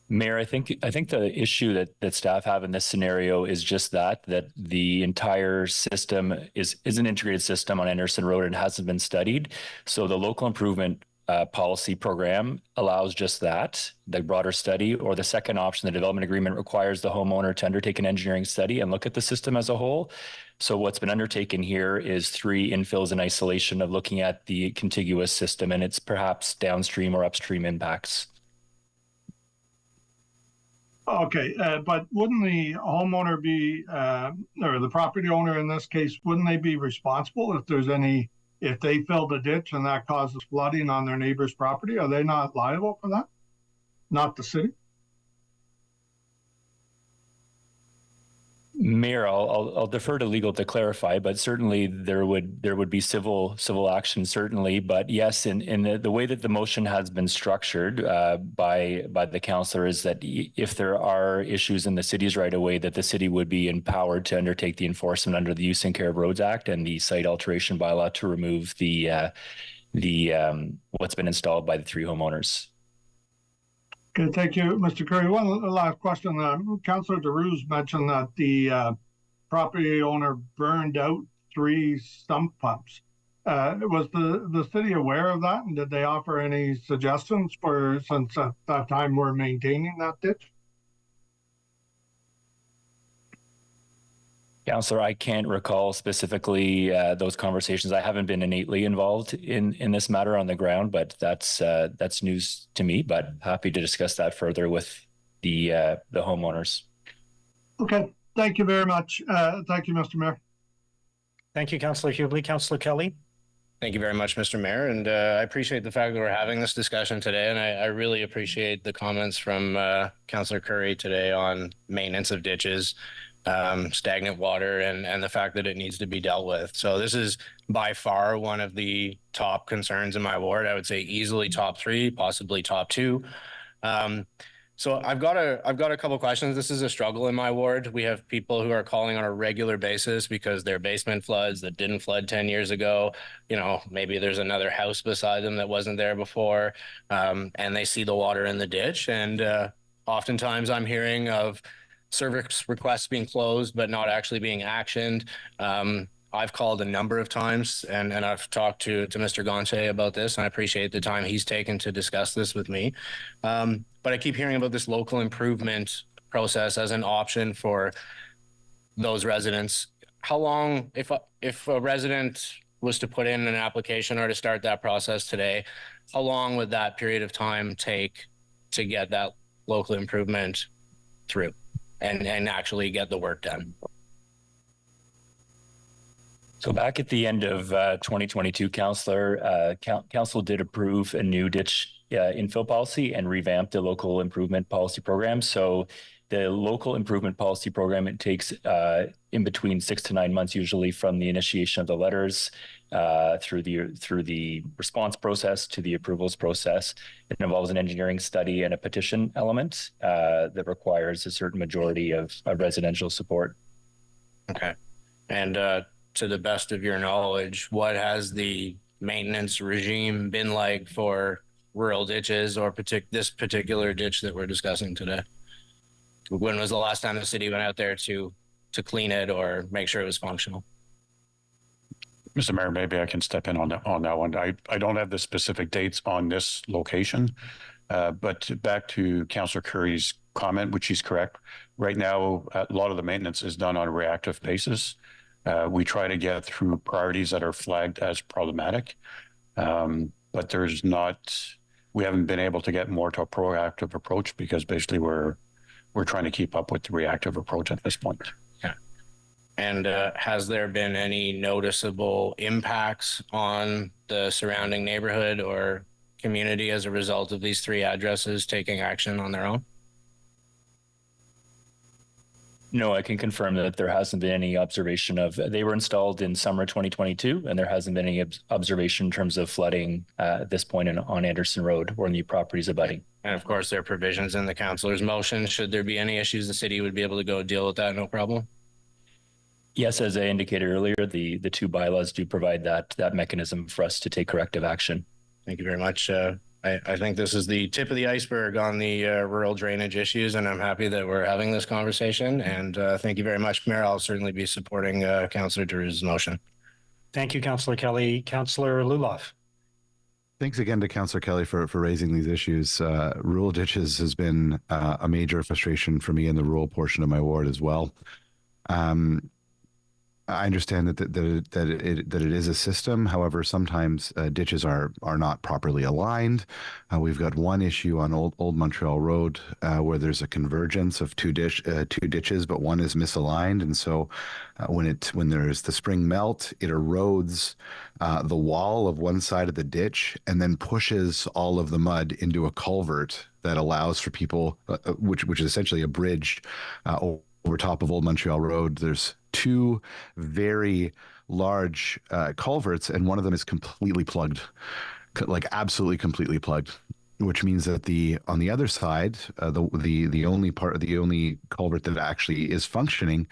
Mayor, I think the issue that staff have in this scenario is just that the entire system is an integrated system on Anderson Road and hasn't been studied. So the local improvement policy program allows just that, the broader study, or the second option, the development agreement requires the homeowner to undertake an engineering study and look at the system as a whole. So what's been undertaken here is 3 infills in isolation of looking at the contiguous system and its perhaps downstream or upstream impacts. Okay, but wouldn't the homeowner be, or the property owner in this case, wouldn't they be responsible if they filled a ditch and that causes flooding on their neighbor's property? Are they not liable for that? Not the city? Mayor, I'll defer to legal to clarify, but certainly there would be civil action, certainly. But yes, in the way that the motion has been structured by the councillor is that if there are issues in the city's right of way, that the city would be empowered to undertake the enforcement under the Use and Care of Roads Act and the site alteration bylaw to remove the what's been installed by the 3 homeowners. Okay, thank you, Mr. Curry. One last question. Councillor DeRuse mentioned that the property owner burned out 3 sump pumps. Was the city aware of that, and did they offer any suggestions since at that time we're maintaining that ditch? Councillor, I can't recall specifically those conversations. I haven't been innately involved in this matter on the ground, but that's news to me. But happy to discuss that further with the homeowners. Okay, thank you very much. Thank you, Mr. Mayor. Thank you, Councillor Hubley. Councillor Kelly. Thank you very much, Mr. Mayor, and I appreciate the fact that we're having this discussion today, and I really appreciate the comments from Councillor Curry today on maintenance of ditches. stagnant water and the fact that it needs to be dealt with. So this is by far one of the top concerns in my ward. I would say easily top 3, possibly top 2. So I've got a couple questions. This is a struggle in my ward. We have people who are calling on a regular basis because their basement floods that didn't flood 10 years ago. Maybe there's another house beside them that wasn't there before, and they see the water in the ditch. And oftentimes I'm hearing of service requests being closed but not actually being actioned. I've called a number of times and I've talked to Mr. Gonche about this, and I appreciate the time he's taken to discuss this with me. But I keep hearing about this local improvement process as an option for those residents. How long, if a resident was to put in an application or to start that process today, how long would that period of time take to get that local improvement through and actually get the work done? So back at the end of 2022, Council did approve a new ditch infill policy and revamped the local improvement policy program. So the local improvement policy program, it takes in between 6 to 9 months usually from the initiation of the letters through the response process to the approvals process. It involves an engineering study and a petition element that requires a certain majority of residential support. Okay. And to the best of your knowledge, what has the maintenance regime been like for rural ditches or this particular ditch that we're discussing today? When was the last time the city went out there to clean it or make sure it was functional? Mr. Mayor, maybe I can step in on that one. I don't have the specific dates on this location, but back to Councillor Curry's comment, which is correct. Right now, a lot of the maintenance is done on a reactive basis. We try to get through priorities that are flagged as problematic, but we haven't been able to get more to a proactive approach because basically we're trying to keep up with the reactive approach at this point. Yeah. And has there been any noticeable impacts on the surrounding neighborhood or community as a result of these 3 addresses taking action on their own? No, I can confirm that there hasn't been any observation they were installed in summer 2022, and there hasn't been any observation in terms of flooding at this point on Anderson Road or in the properties abutting. And of course, there are provisions in the councillor's motion. Should there be any issues, the city would be able to go deal with that, no problem? Yes, as I indicated earlier, the 2 bylaws do provide that mechanism for us to take corrective action. Thank you very much. I think this is the tip of the iceberg on the rural drainage issues, and I'm happy that we're having this conversation. And thank you very much, Mayor. I'll certainly be supporting Councillor Drew's motion. Thank you, Councillor Kelly. Councillor Luloff. Thanks again to Councillor Kelly for raising these issues. Rural ditches has been a major frustration for me in the rural portion of my ward as well. I understand that it is a system. However, sometimes ditches are not properly aligned. We've got one issue on Old Montreal Road where there's a convergence of two ditches, but one is misaligned, and so when there's the spring melt, it erodes the wall of one side of the ditch and then pushes all of the mud into a culvert that allows for people, which is essentially a bridge over top of Old Montreal Road. There's 2 very large culverts, and one of them is completely plugged, like absolutely completely plugged, which means that on the other side, the only culvert that actually is functioning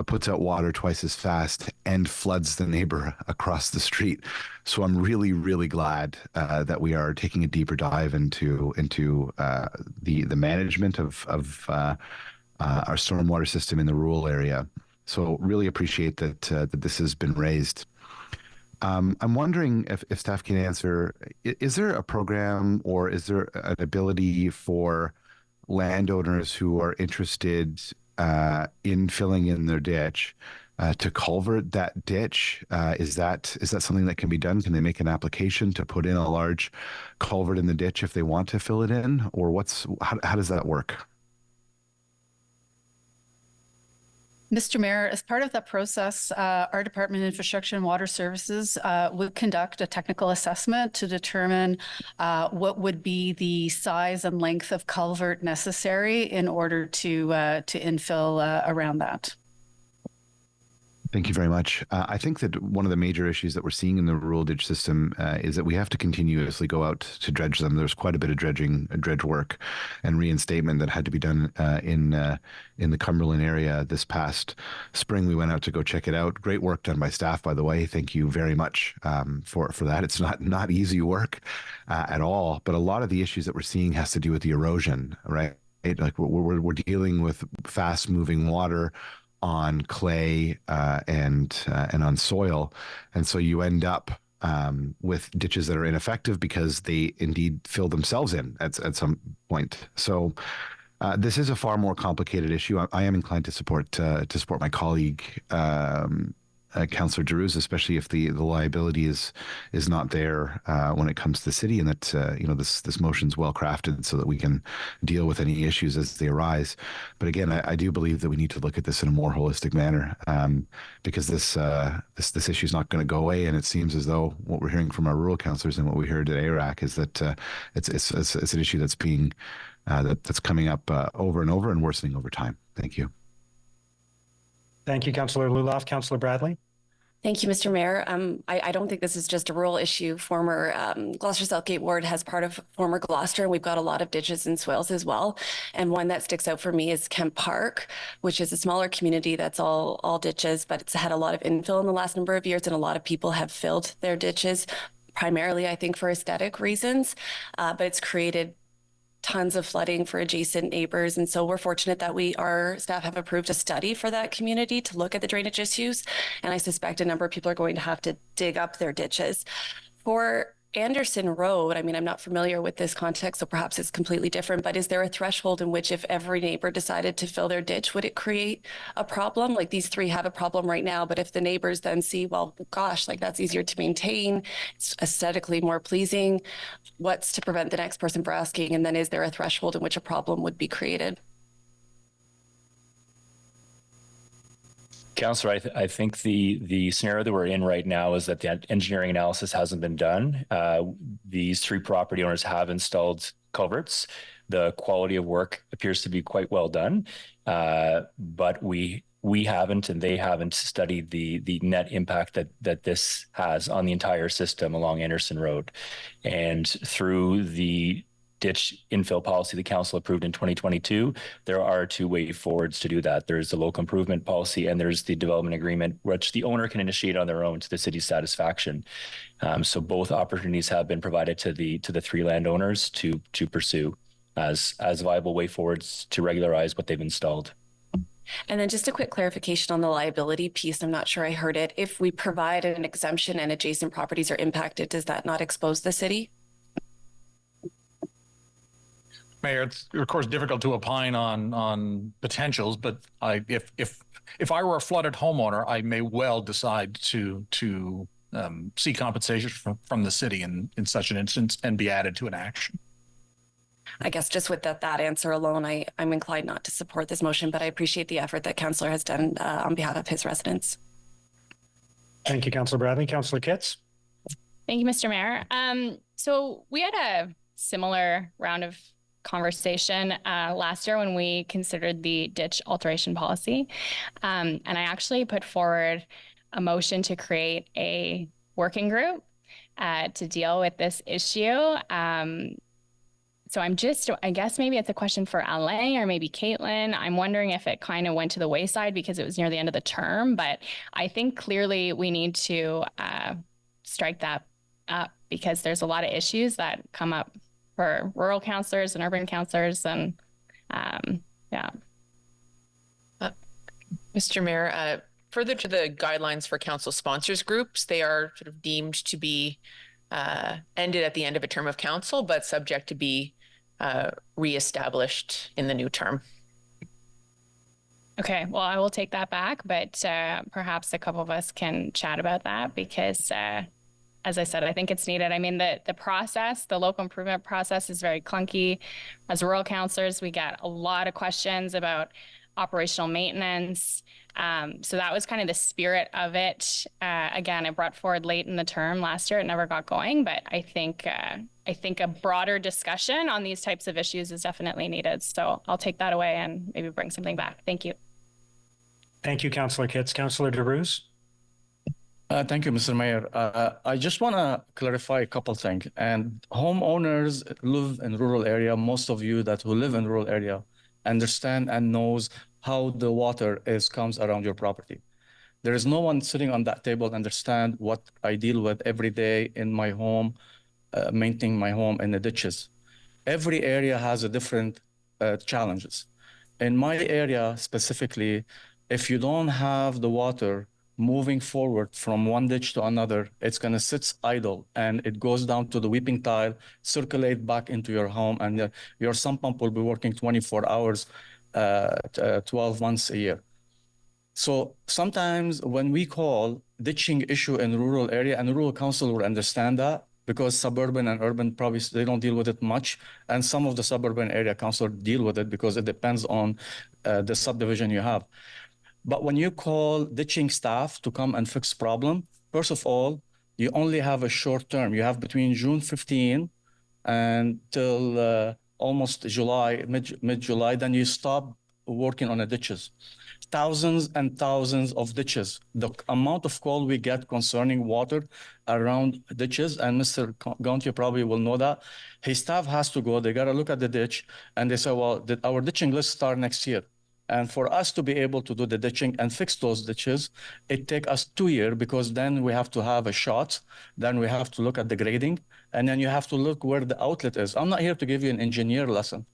puts out water twice as fast and floods the neighbor across the street. So I'm really, really glad that we are taking a deeper dive into the management of our stormwater system in the rural area. So really appreciate that this has been raised. I'm wondering if staff can answer, is there a program or is there an ability for landowners who are interested in filling in their ditch to culvert that ditch? Is that something that can be done? Can they make an application to put in a large culvert in the ditch if they want to fill it in? Or how does that work? Mr. Mayor, as part of that process, our Department of Infrastructure and Water Services would conduct a technical assessment to determine what would be the size and length of culvert necessary in order to infill around that. Thank you very much. I think that one of the major issues that we're seeing in the rural ditch system is that we have to continuously go out to dredge them. There's quite a bit of dredge work and reinstatement that had to be done in the Cumberland area this past spring. We went out to go check it out. Great work done by staff, by the way. Thank you very much for that. It's not easy work at all, but a lot of the issues that we're seeing has to do with the erosion, right? Like we're dealing with fast moving water on clay and on soil, and so you end up with ditches that are ineffective because they indeed fill themselves in at some point. So this is a far more complicated issue. I am inclined to support my colleague Councillor Giroux, especially if the liability is not there when it comes to the city, and that this motion's well crafted so that we can deal with any issues as they arise. But again, I do believe that we need to look at this in a more holistic manner because this issue is not going to go away, and it seems as though what we're hearing from our rural councillors and what we heard at ARAC is that it's an issue that's being that's coming up over and over and worsening over time. Thank you. Thank you, Councillor Luloff. Councillor Bradley. Thank you, Mr. Mayor. I don't think this is just a rural issue. Former Gloucester Southgate Ward has part of former Gloucester, and we've got a lot of ditches and swales as well. And one that sticks out for me is Kemp Park, which is a smaller community that's all ditches, but it's had a lot of infill in the last number of years, and a lot of people have filled their ditches, primarily, I think, for aesthetic reasons, but it's created tons of flooding for adjacent neighbors. And so we're fortunate that our staff have approved a study for that community to look at the drainage issues. And I suspect a number of people are going to have to dig up their ditches. For Anderson Road, I mean, I'm not familiar with this context, so perhaps it's completely different, but is there a threshold in which if every neighbor decided to fill their ditch, would it create a problem? Like these three have a problem right now, but if the neighbors then see, well, gosh, like that's easier to maintain, it's aesthetically more pleasing, what's to prevent the next person from asking? And then is there a threshold in which a problem would be created? Councillor, I think the scenario that we're in right now is that the engineering analysis hasn't been done. These three property owners have installed culverts. The quality of work appears to be quite well done, but we haven't and they haven't studied the net impact that this has on the entire system along Anderson Road. And through the ditch infill policy the council approved in 2022, there are two way forwards to do that. There's the local improvement policy and there's the development agreement, which the owner can initiate on their own to the city's satisfaction. So both opportunities have been provided to the three landowners to pursue as viable way forwards to regularize what they've installed. And then just a quick clarification on the liability piece. I'm not sure I heard it. If we provide an exemption and adjacent properties are impacted, does that not expose the city? Mayor, it's of course difficult to opine on potentials, but if I were a flooded homeowner, I may well decide to seek compensation from the city in such an instance and be added to an action. I guess just with that answer alone, I'm inclined not to support this motion, but I appreciate the effort that Councillor has done on behalf of his residents. Thank you, Councillor Bradley. Councillor Kitts. Thank you, Mr. Mayor. So we had a similar round of conversation last year when we considered the ditch alteration policy. And I actually put forward a motion to create a working group to deal with this issue. So I guess maybe it's a question for Alain or maybe Caitlin. I'm wondering if it kind of went to the wayside because it was near the end of the term, but I think clearly we need to strike that up because there's a lot of issues that come up for rural councillors and urban councillors, and yeah. Mr. Mayor, further to the guidelines for council sponsors groups, they are sort of deemed to be ended at the end of a term of council, but subject to be reestablished in the new term. Okay, well, I will take that back, but perhaps a couple of us can chat about that because as I said, I think it's needed. I mean, the process, the local improvement process is very clunky. As rural councillors, we get a lot of questions about operational maintenance. So that was kind of the spirit of it. Again, it brought forward late in the term last year. It never got going, but I think a broader discussion on these types of issues is definitely needed. So I'll take that away and maybe bring something back. Thank you. Thank you, Councillor Kitts. Councillor DeBruce. Thank you, Mr. Mayor. I just want to clarify a couple things. And homeowners live in rural area. Most of you that who live in rural area understand and knows how the water comes around your property. There is no one sitting on that table understand what I deal with every day in my home, maintaining my home in the ditches. Every area has a different challenges. In my area specifically, if you don't have the water moving forward from one ditch to another, it's going to sit idle and it goes down to the weeping tile, circulate back into your home, and your sump pump will be working 24 hours, 12 months a year. So sometimes when we call ditching issue in rural area, and the rural council will understand that, because suburban and urban probably they don't deal with it much, and some of the suburban area council deal with it because it depends on the subdivision you have. But when you call ditching staff to come and fix problem, first of all, you only have a short term. You have between June 15 until almost July, mid-July, then you stop working on the ditches. Thousands and thousands of ditches. The amount of call we get concerning water around ditches, and Mr. Gontier probably will know that, his staff has to go, they got to look at the ditch, and they say, well, our ditching list start next year. And for us to be able to do the ditching and fix those ditches, it takes us 2 years, because then we have to have a shot, then we have to look at the grading, and then you have to look where the outlet is. I'm not here to give you an engineer lesson,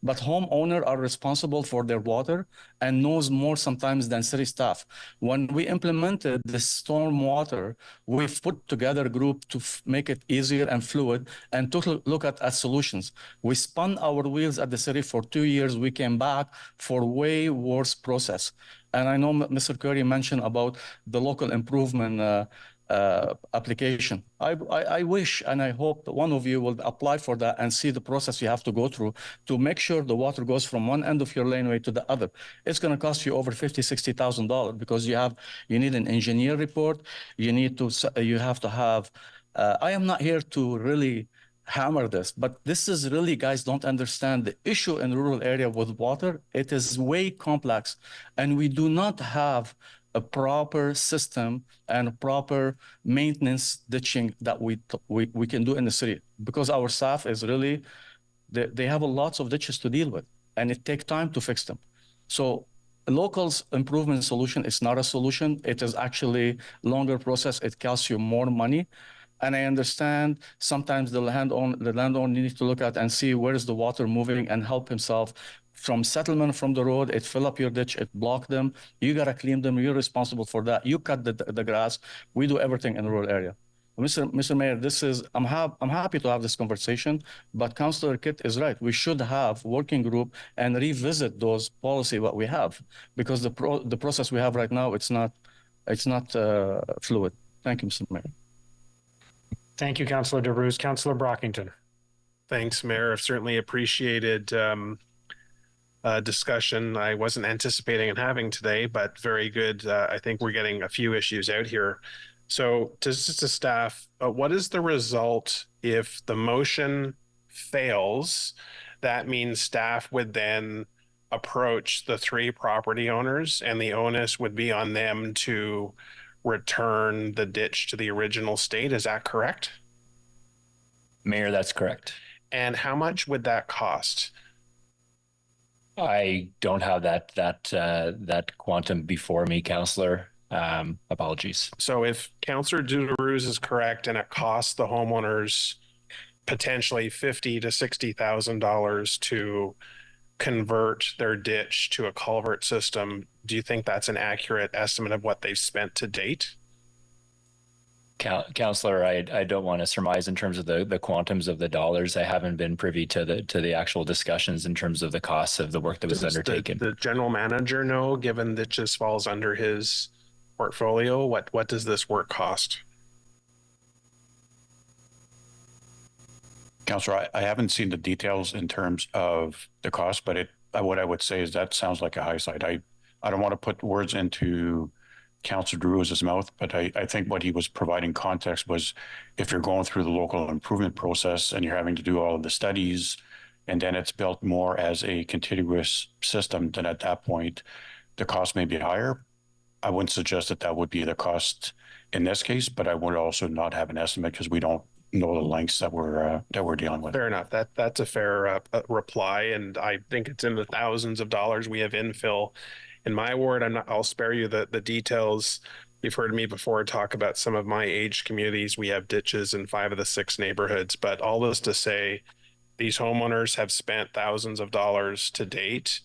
but homeowners are responsible for their water and knows more sometimes than city staff. When we implemented the storm water, we've put together a group to make it easier and fluid and to look at solutions. We spun our wheels at the city for 2 years. We came back for way worse process. And I know Mr. Curry mentioned about the local improvement application. I wish and I hope that one of you will apply for that and see the process you have to go through to make sure the water goes from one end of your laneway to the other. It's going to cost you over $50,000-$60,000 because you need an engineer report. You have to have. I am not here to really hammer this, but this is really, guys don't understand the issue in rural area with water. It is way complex, and we do not have a proper system and proper maintenance ditching that we can do in the city, because our staff is really, they have lots of ditches to deal with, and it takes time to fix them. So a local's improvement solution is not a solution. It is actually longer process. It costs you more money. And I understand sometimes the landowner needs to look at and see where is the water moving and help himself. From settlement from the road, it fill up your ditch, it block them. You got to clean them. You're responsible for that. You cut the grass. We do everything in the rural area. Mr. Mayor, I'm happy to have this conversation, but Councillor Kitt is right. We should have working group and revisit those policy what we have, because the process we have right now, it's not fluid. Thank you, Mr. Mayor. Thank you, Councillor DeBruce. Councillor Brockington. Thanks, Mayor. I've certainly appreciated discussion I wasn't anticipating and having today, but very good. I think we're getting a few issues out here. So to staff, what is the result if the motion fails? That means staff would then approach the 3 property owners, and the onus would be on them to return the ditch to the original state. Is that correct? Mayor, that's correct. And how much would that cost? I don't have that quantum before me, Councillor. Apologies. So if Councillor DeBruce is correct and it costs the homeowners potentially $50,000 to $60,000 to convert their ditch to a culvert system, do you think that's an accurate estimate of what they've spent to date? Councillor, I don't want to surmise in terms of the quantums of the dollars. I haven't been privy to the actual discussions in terms of the costs of the work that was undertaken. The general manager know, given that just falls under his portfolio, what does this work cost? Councillor, I haven't seen the details in terms of the cost, but what I would say is that sounds like a high side. I don't want to put words into Councillor DeBruce's mouth, but I think what he was providing context was, if you're going through the local improvement process and you're having to do all of the studies, and then it's built more as a contiguous system, then at that point, the cost may be higher. I wouldn't suggest that that would be the cost in this case, but I would also not have an estimate because we don't know the lengths that we're dealing with. Fair enough. That's a fair reply, and I think it's in the thousands of dollars. We have infill in my ward. I'll spare you the details. You've heard me before talk about some of my aged communities. We have ditches in 5 of the 6 neighborhoods, but all this to say, these homeowners have spent thousands of dollars to date.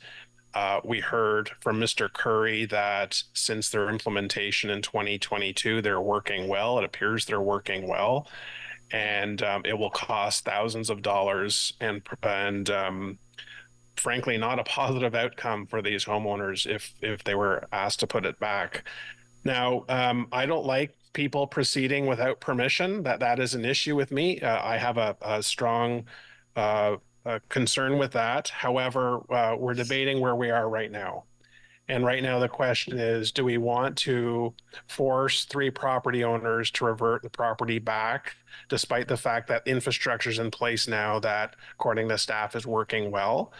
We heard from Mr. Curry that since their implementation in 2022, they're working well. It appears they're working well, and it will cost thousands of dollars, and frankly, not a positive outcome for these homeowners if they were asked to put it back. Now, I don't like people proceeding without permission. That is an issue with me. I have a strong concern with that. However, we're debating where we are right now. And right now, the question is, do we want to force 3 property owners to revert the property back, despite the fact that infrastructure is in place now that, according to staff, is working well,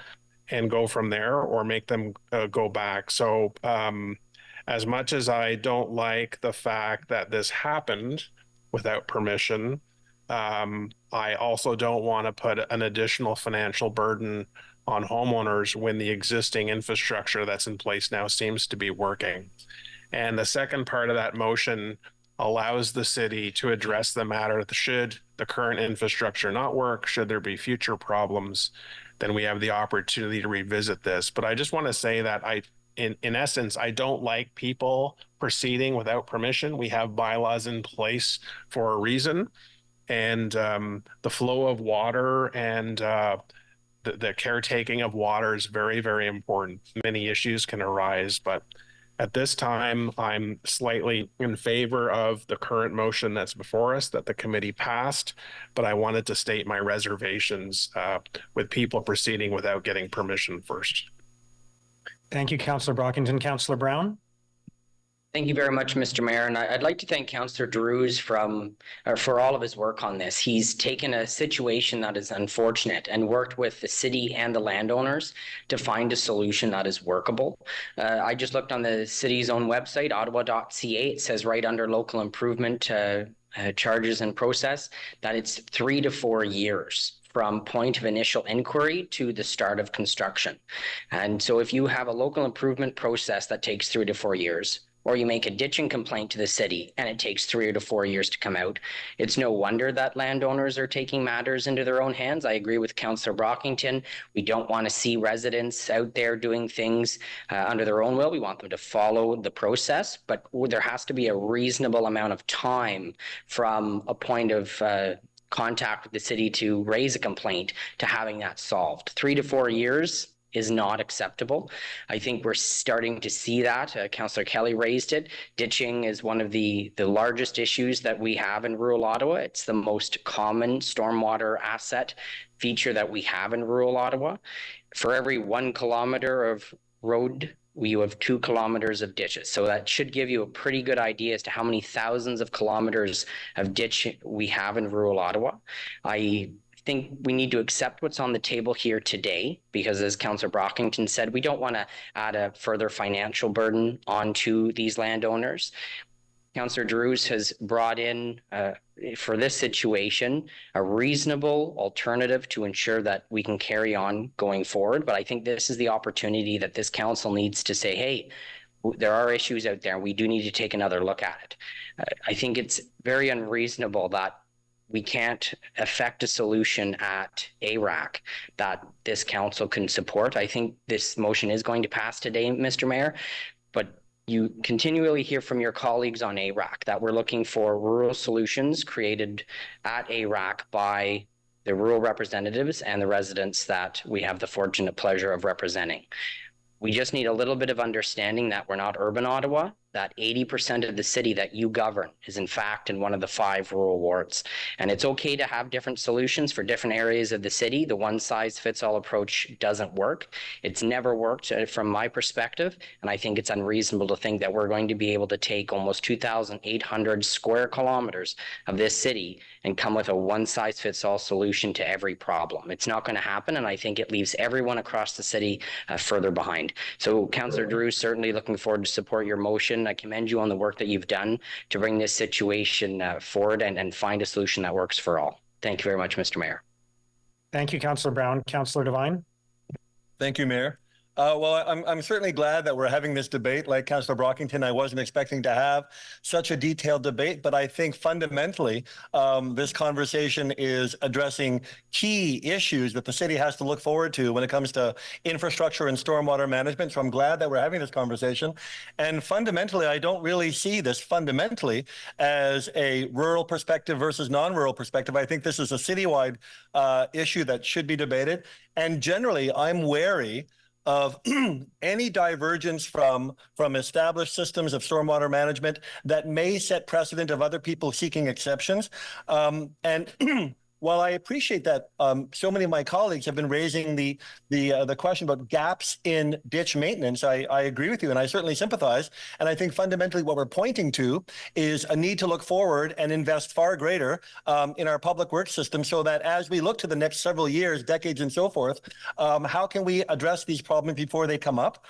and go from there, or make them go back? So as much as I don't like the fact that this happened without permission, I also don't want to put an additional financial burden on homeowners when the existing infrastructure that's in place now seems to be working. And the second part of that motion allows the city to address the matter. Should the current infrastructure not work, should there be future problems, then we have the opportunity to revisit this. But I just want to say that in essence, I don't like people proceeding without permission. We have bylaws in place for a reason. And the flow of water and the caretaking of water is very, very important. Many issues can arise, but at this time, I'm slightly in favor of the current motion that's before us that the committee passed, but I wanted to state my reservations with people proceeding without getting permission first. Thank you, Councillor Brockington. Councillor Brown? Thank you very much, Mr. Mayor. And I'd like to thank Councillor Drews for all of his work on this. He's taken a situation that is unfortunate and worked with the city and the landowners to find a solution that is workable. I just looked on the city's own website, ottawa.ca. It says right under local improvement charges and process that it's 3 to 4 years from point of initial inquiry to the start of construction. And so if you have a local improvement process that takes 3 to 4 years, or you make a ditching complaint to the city and it takes 3 to 4 years to come out, it's no wonder that landowners are taking matters into their own hands. I agree with Councillor Brockington. We don't want to see residents out there doing things under their own will. We want them to follow the process, but there has to be a reasonable amount of time from a point of contact with the city to raise a complaint to having that solved. 3 to 4 years is not acceptable. I think we're starting to see that. Councillor Kelly raised it. Ditching is one of the largest issues that we have in rural Ottawa. It's the most common stormwater asset feature that we have in rural Ottawa. For every 1 kilometer of road, we have 2 kilometers of ditches. So that should give you a pretty good idea as to how many thousands of kilometers of ditch we have in rural Ottawa. I think we need to accept what's on the table here today, because as Councillor Brockington said, we don't want to add a further financial burden onto these landowners. Councillor Drews has brought in, for this situation, a reasonable alternative to ensure that we can carry on going forward. But I think this is the opportunity that this council needs to say, hey, there are issues out there. We do need to take another look at it. I think it's very unreasonable that we can't effect a solution at ARAC that this council can support. I think this motion is going to pass today, Mr. Mayor, but you continually hear from your colleagues on ARAC that we're looking for rural solutions created at ARAC by the rural representatives and the residents that we have the fortunate pleasure of representing. We just need a little bit of understanding that we're not urban Ottawa, that 80% of the city that you govern is in fact in one of the 5 rural wards. And it's okay to have different solutions for different areas of the city. The one-size-fits-all approach doesn't work. It's never worked from my perspective. And I think it's unreasonable to think that we're going to be able to take almost 2,800 square kilometers of this city and come with a one-size-fits-all solution to every problem. It's not going to happen, and I think it leaves everyone across the city further behind. So Councillor Drew, certainly looking forward to support your motion. situation. I commend you on the work that you've done to bring this situation forward and find a solution that works for all. Thank you very much, Mr. Mayor. Thank you, Councillor Brown. Councillor Devine. Thank you, Mayor. Well, I'm certainly glad that we're having this debate. Like Councillor Brockington, I wasn't expecting to have such a detailed debate, but I think fundamentally this conversation is addressing key issues that the city has to look forward to when it comes to infrastructure and stormwater management. So I'm glad that we're having this conversation. And fundamentally, I don't really see this fundamentally as a rural perspective versus non-rural perspective. I think this is a citywide issue that should be debated. And generally, I'm wary of any divergence from established systems of stormwater management that may set precedent of other people seeking exceptions. And while I appreciate that so many of my colleagues have been raising the question about gaps in ditch maintenance, I agree with you, and I certainly sympathize. And I think fundamentally what we're pointing to is a need to look forward and invest far greater in our public works system, so that as we look to the next several years, decades, and so forth, how can we address these problems before they come up?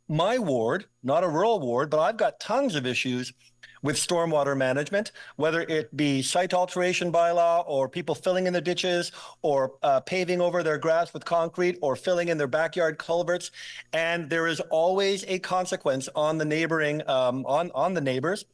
My ward, not a rural ward, but I've got tons of issues with stormwater management, whether it be site alteration bylaw or people filling in the ditches or paving over their grass with concrete or filling in their backyard culverts. And there is always a consequence on the neighboring, on the neighbors.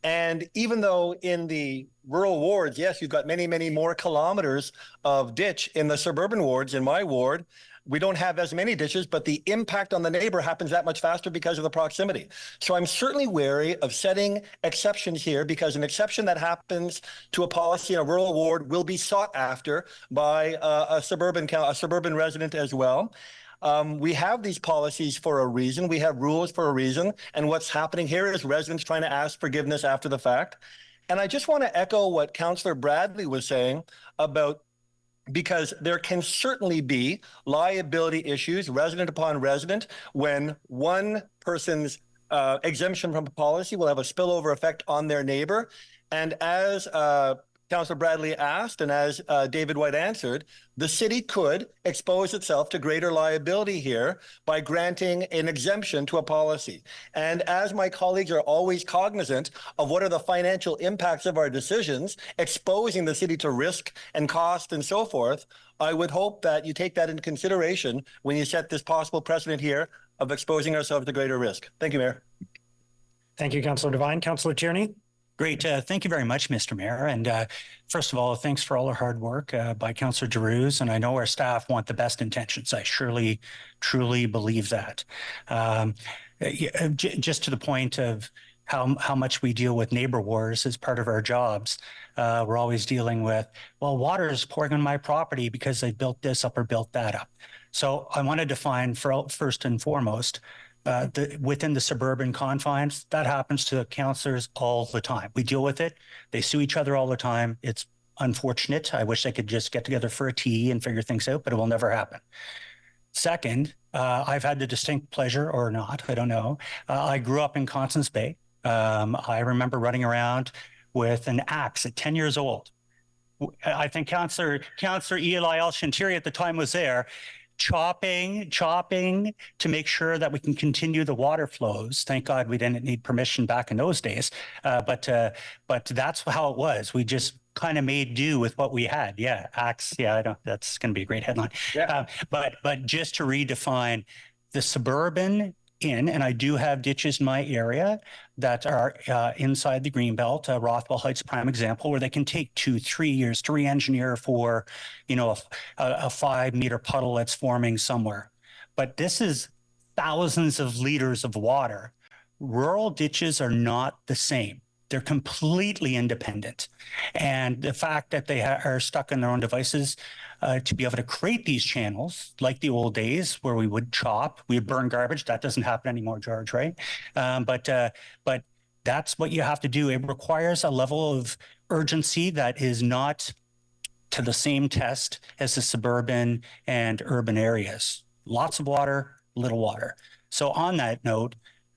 And even though in the rural wards, yes, you've got many, many more kilometers of ditch, in the suburban wards, in my ward, we don't have as many ditches, but the impact on the neighbor happens that much faster because of the proximity. So I'm certainly wary of setting exceptions here, because an exception that happens to a policy in a rural ward will be sought after by a suburban resident as well. We have these policies for a reason. We have rules for a reason. And what's happening here is residents trying to ask forgiveness after the fact. And I just want to echo what Councillor Bradley was saying about, because there can certainly be liability issues, resident upon resident, when one person's exemption from a policy will have a spillover effect on their neighbor. And as Councillor Bradley asked, and as David White answered, the city could expose itself to greater liability here by granting an exemption to a policy. And as my colleagues are always cognizant of what are the financial impacts of our decisions, exposing the city to risk and cost and so forth, I would hope that you take that into consideration when you set this possible precedent here of exposing ourselves to greater risk. Thank you, Mayor. Thank you, Councillor Devine. Councillor Tierney. Great. Thank you very much, Mr. Mayor. And first of all, thanks for all the hard work by Councillor Giroux. And I know our staff want the best intentions. I surely, truly believe that. Just to the point of how much we deal with neighbor wars as part of our jobs, we're always dealing with, well, water is pouring on my property because they built this up or built that up. So I want to define first and foremost, within the suburban confines, that happens to councillors all the time. We deal with it. They sue each other all the time. It's unfortunate. I wish they could just get together for a tea and figure things out, but it will never happen. Second, I've had the distinct pleasure, or not, I don't know. I grew up in Constance Bay. I remember running around with an axe at 10 years old. I think Councillor Eli El-Shantiri at the time was there, chopping to make sure that we can continue the water flows. Thank God we didn't need permission back in those days. But that's how it was. We just kind of made do with what we had. Yeah, axe. Yeah, I don't. That's going to be a great headline. Yeah. But just to redefine the suburban in, and I do have ditches in my area that are inside the Greenbelt, Rothwell Heights prime example, where they can take 2-3 years to re-engineer for, a 5-meter puddle that's forming somewhere. But this is thousands of liters of water. Rural ditches are not the same. They're completely independent. And the fact that they are stuck in their own devices to be able to create these channels, like the old days where we would chop, we would burn garbage. That doesn't happen anymore, George, right? But that's what you have to do. It requires a level of urgency that is not to the same test as the suburban and urban areas. Lots of water, little water. So on that note,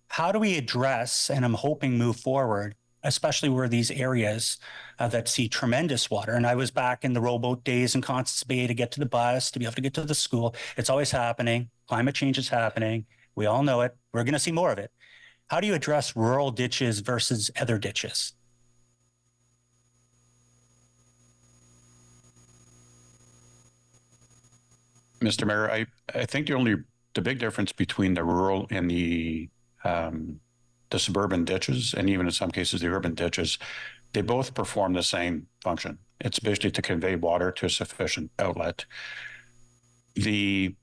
how do we address, and I'm hoping move forward, especially where these areas that see tremendous water. And I was back in the rowboat days in Constance Bay to get to the bus, to be able to get to the school. It's always happening. Climate change is happening. We all know it. We're going to see more of it. How do you address rural ditches versus other ditches? Mr. Mayor, I think the big difference between the rural and the suburban ditches, and even in some cases the urban ditches, they both perform the same function. It's basically to convey water to a sufficient outlet. The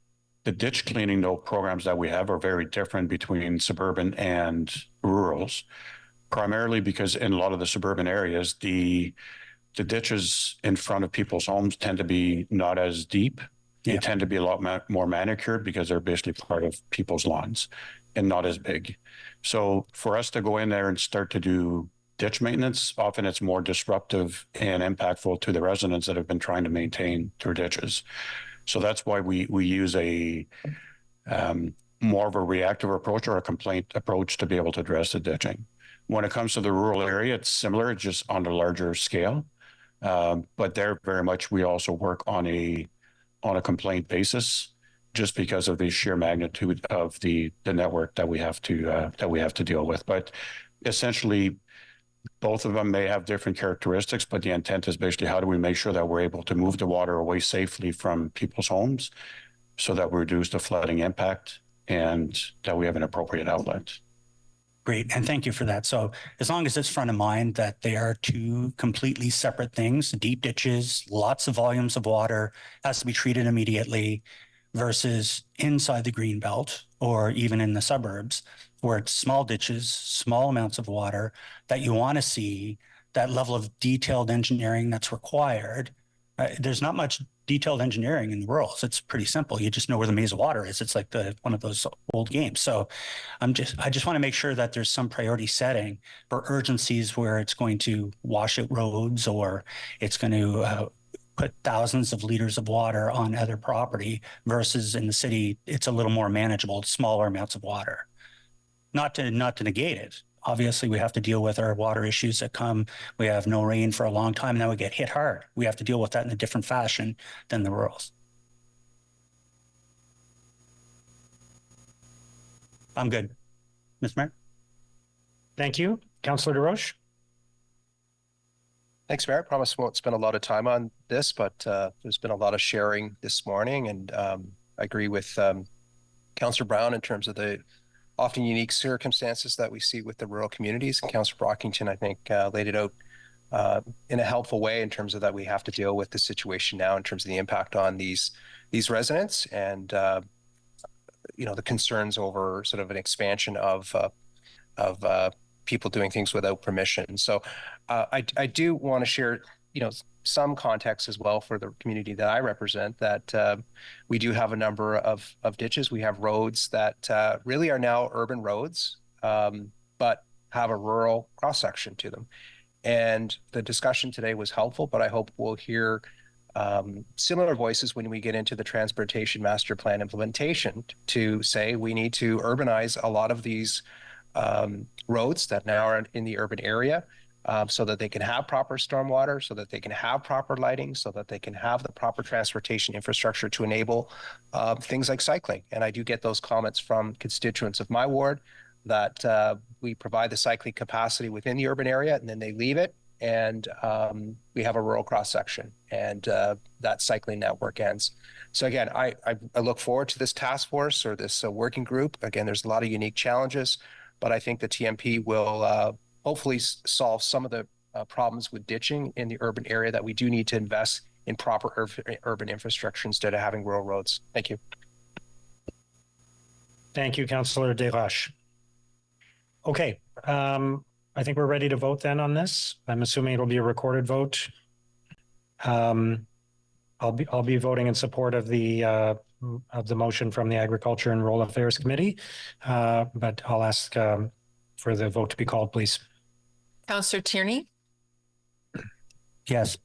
ditch cleaning, though, programs that we have are very different between suburban and rurals, primarily because in a lot of the suburban areas, the ditches in front of people's homes tend to be not as deep. They tend to be a lot more manicured because they're basically part of people's lawns and not as big. So for us to go in there and start to do ditch maintenance, often it's more disruptive and impactful to the residents that have been trying to maintain their ditches. So that's why we use a more of a reactive approach or a complaint approach to be able to address the ditching. When it comes to the rural area, it's similar, it's just on a larger scale. But there very much we also work on a complaint basis, just because of the sheer magnitude of the network that we have to deal with. But essentially, both of them may have different characteristics, but the intent is basically how do we make sure that we're able to move the water away safely from people's homes so that we reduce the flooding impact and that we have an appropriate outlet. Great, and thank you for that. So as long as it's front of mind that they are two completely separate things, deep ditches, lots of volumes of water, has to be treated immediately, versus inside the green belt or even in the suburbs where it's small ditches, small amounts of water that you want to see that level of detailed engineering that's required. There's not much detailed engineering in the rurals. It's pretty simple. You just know where the maze of water is. It's like one of those old games. So I just want to make sure that there's some priority setting for urgencies where it's going to wash out roads or it's going to put thousands of liters of water on other property versus in the city, it's a little more manageable, smaller amounts of water. Not to negate it. Obviously, we have to deal with our water issues that come. We have no rain for a long time, and then we get hit hard. We have to deal with that in a different fashion than the rurals. I'm good. Mr. Mayor? Thank you. Councillor DesRoches? Thanks, Mayor. I promise we won't spend a lot of time on this, but there's been a lot of sharing this morning, and I agree with Councillor Brown in terms of the often unique circumstances that we see with the rural communities. And Councillor Brockington, I think, laid it out in a helpful way in terms of that we have to deal with the situation now in terms of the impact on these residents and the concerns over sort of an expansion of people doing things without permission. So I do want to share some context as well for the community that I represent, that we do have a number of ditches. We have roads that really are now urban roads, but have a rural cross-section to them. And the discussion today was helpful, but I hope we'll hear similar voices when we get into the transportation master plan implementation to say we need to urbanize a lot of these roads that now are in the urban area, so that they can have proper stormwater, so that they can have proper lighting, so that they can have the proper transportation infrastructure to enable things like cycling. And I do get those comments from constituents of my ward that we provide the cycling capacity within the urban area and then they leave it, and we have a rural cross-section, and that cycling network ends. So again, I look forward to this task force or this working group. Again, there's a lot of unique challenges, but I think the TMP will hopefully solve some of the problems with ditching in the urban area that we do need to invest in proper urban infrastructure instead of having rural roads. Thank you. Thank you, Councillor DesRoches. Okay, I think we're ready to vote then on this. I'm assuming it'll be a recorded vote. I'll be voting in support of the motion from the Agriculture and Rural Affairs Committee, but I'll ask for the vote to be called, please. Councillor Tierney? Yes.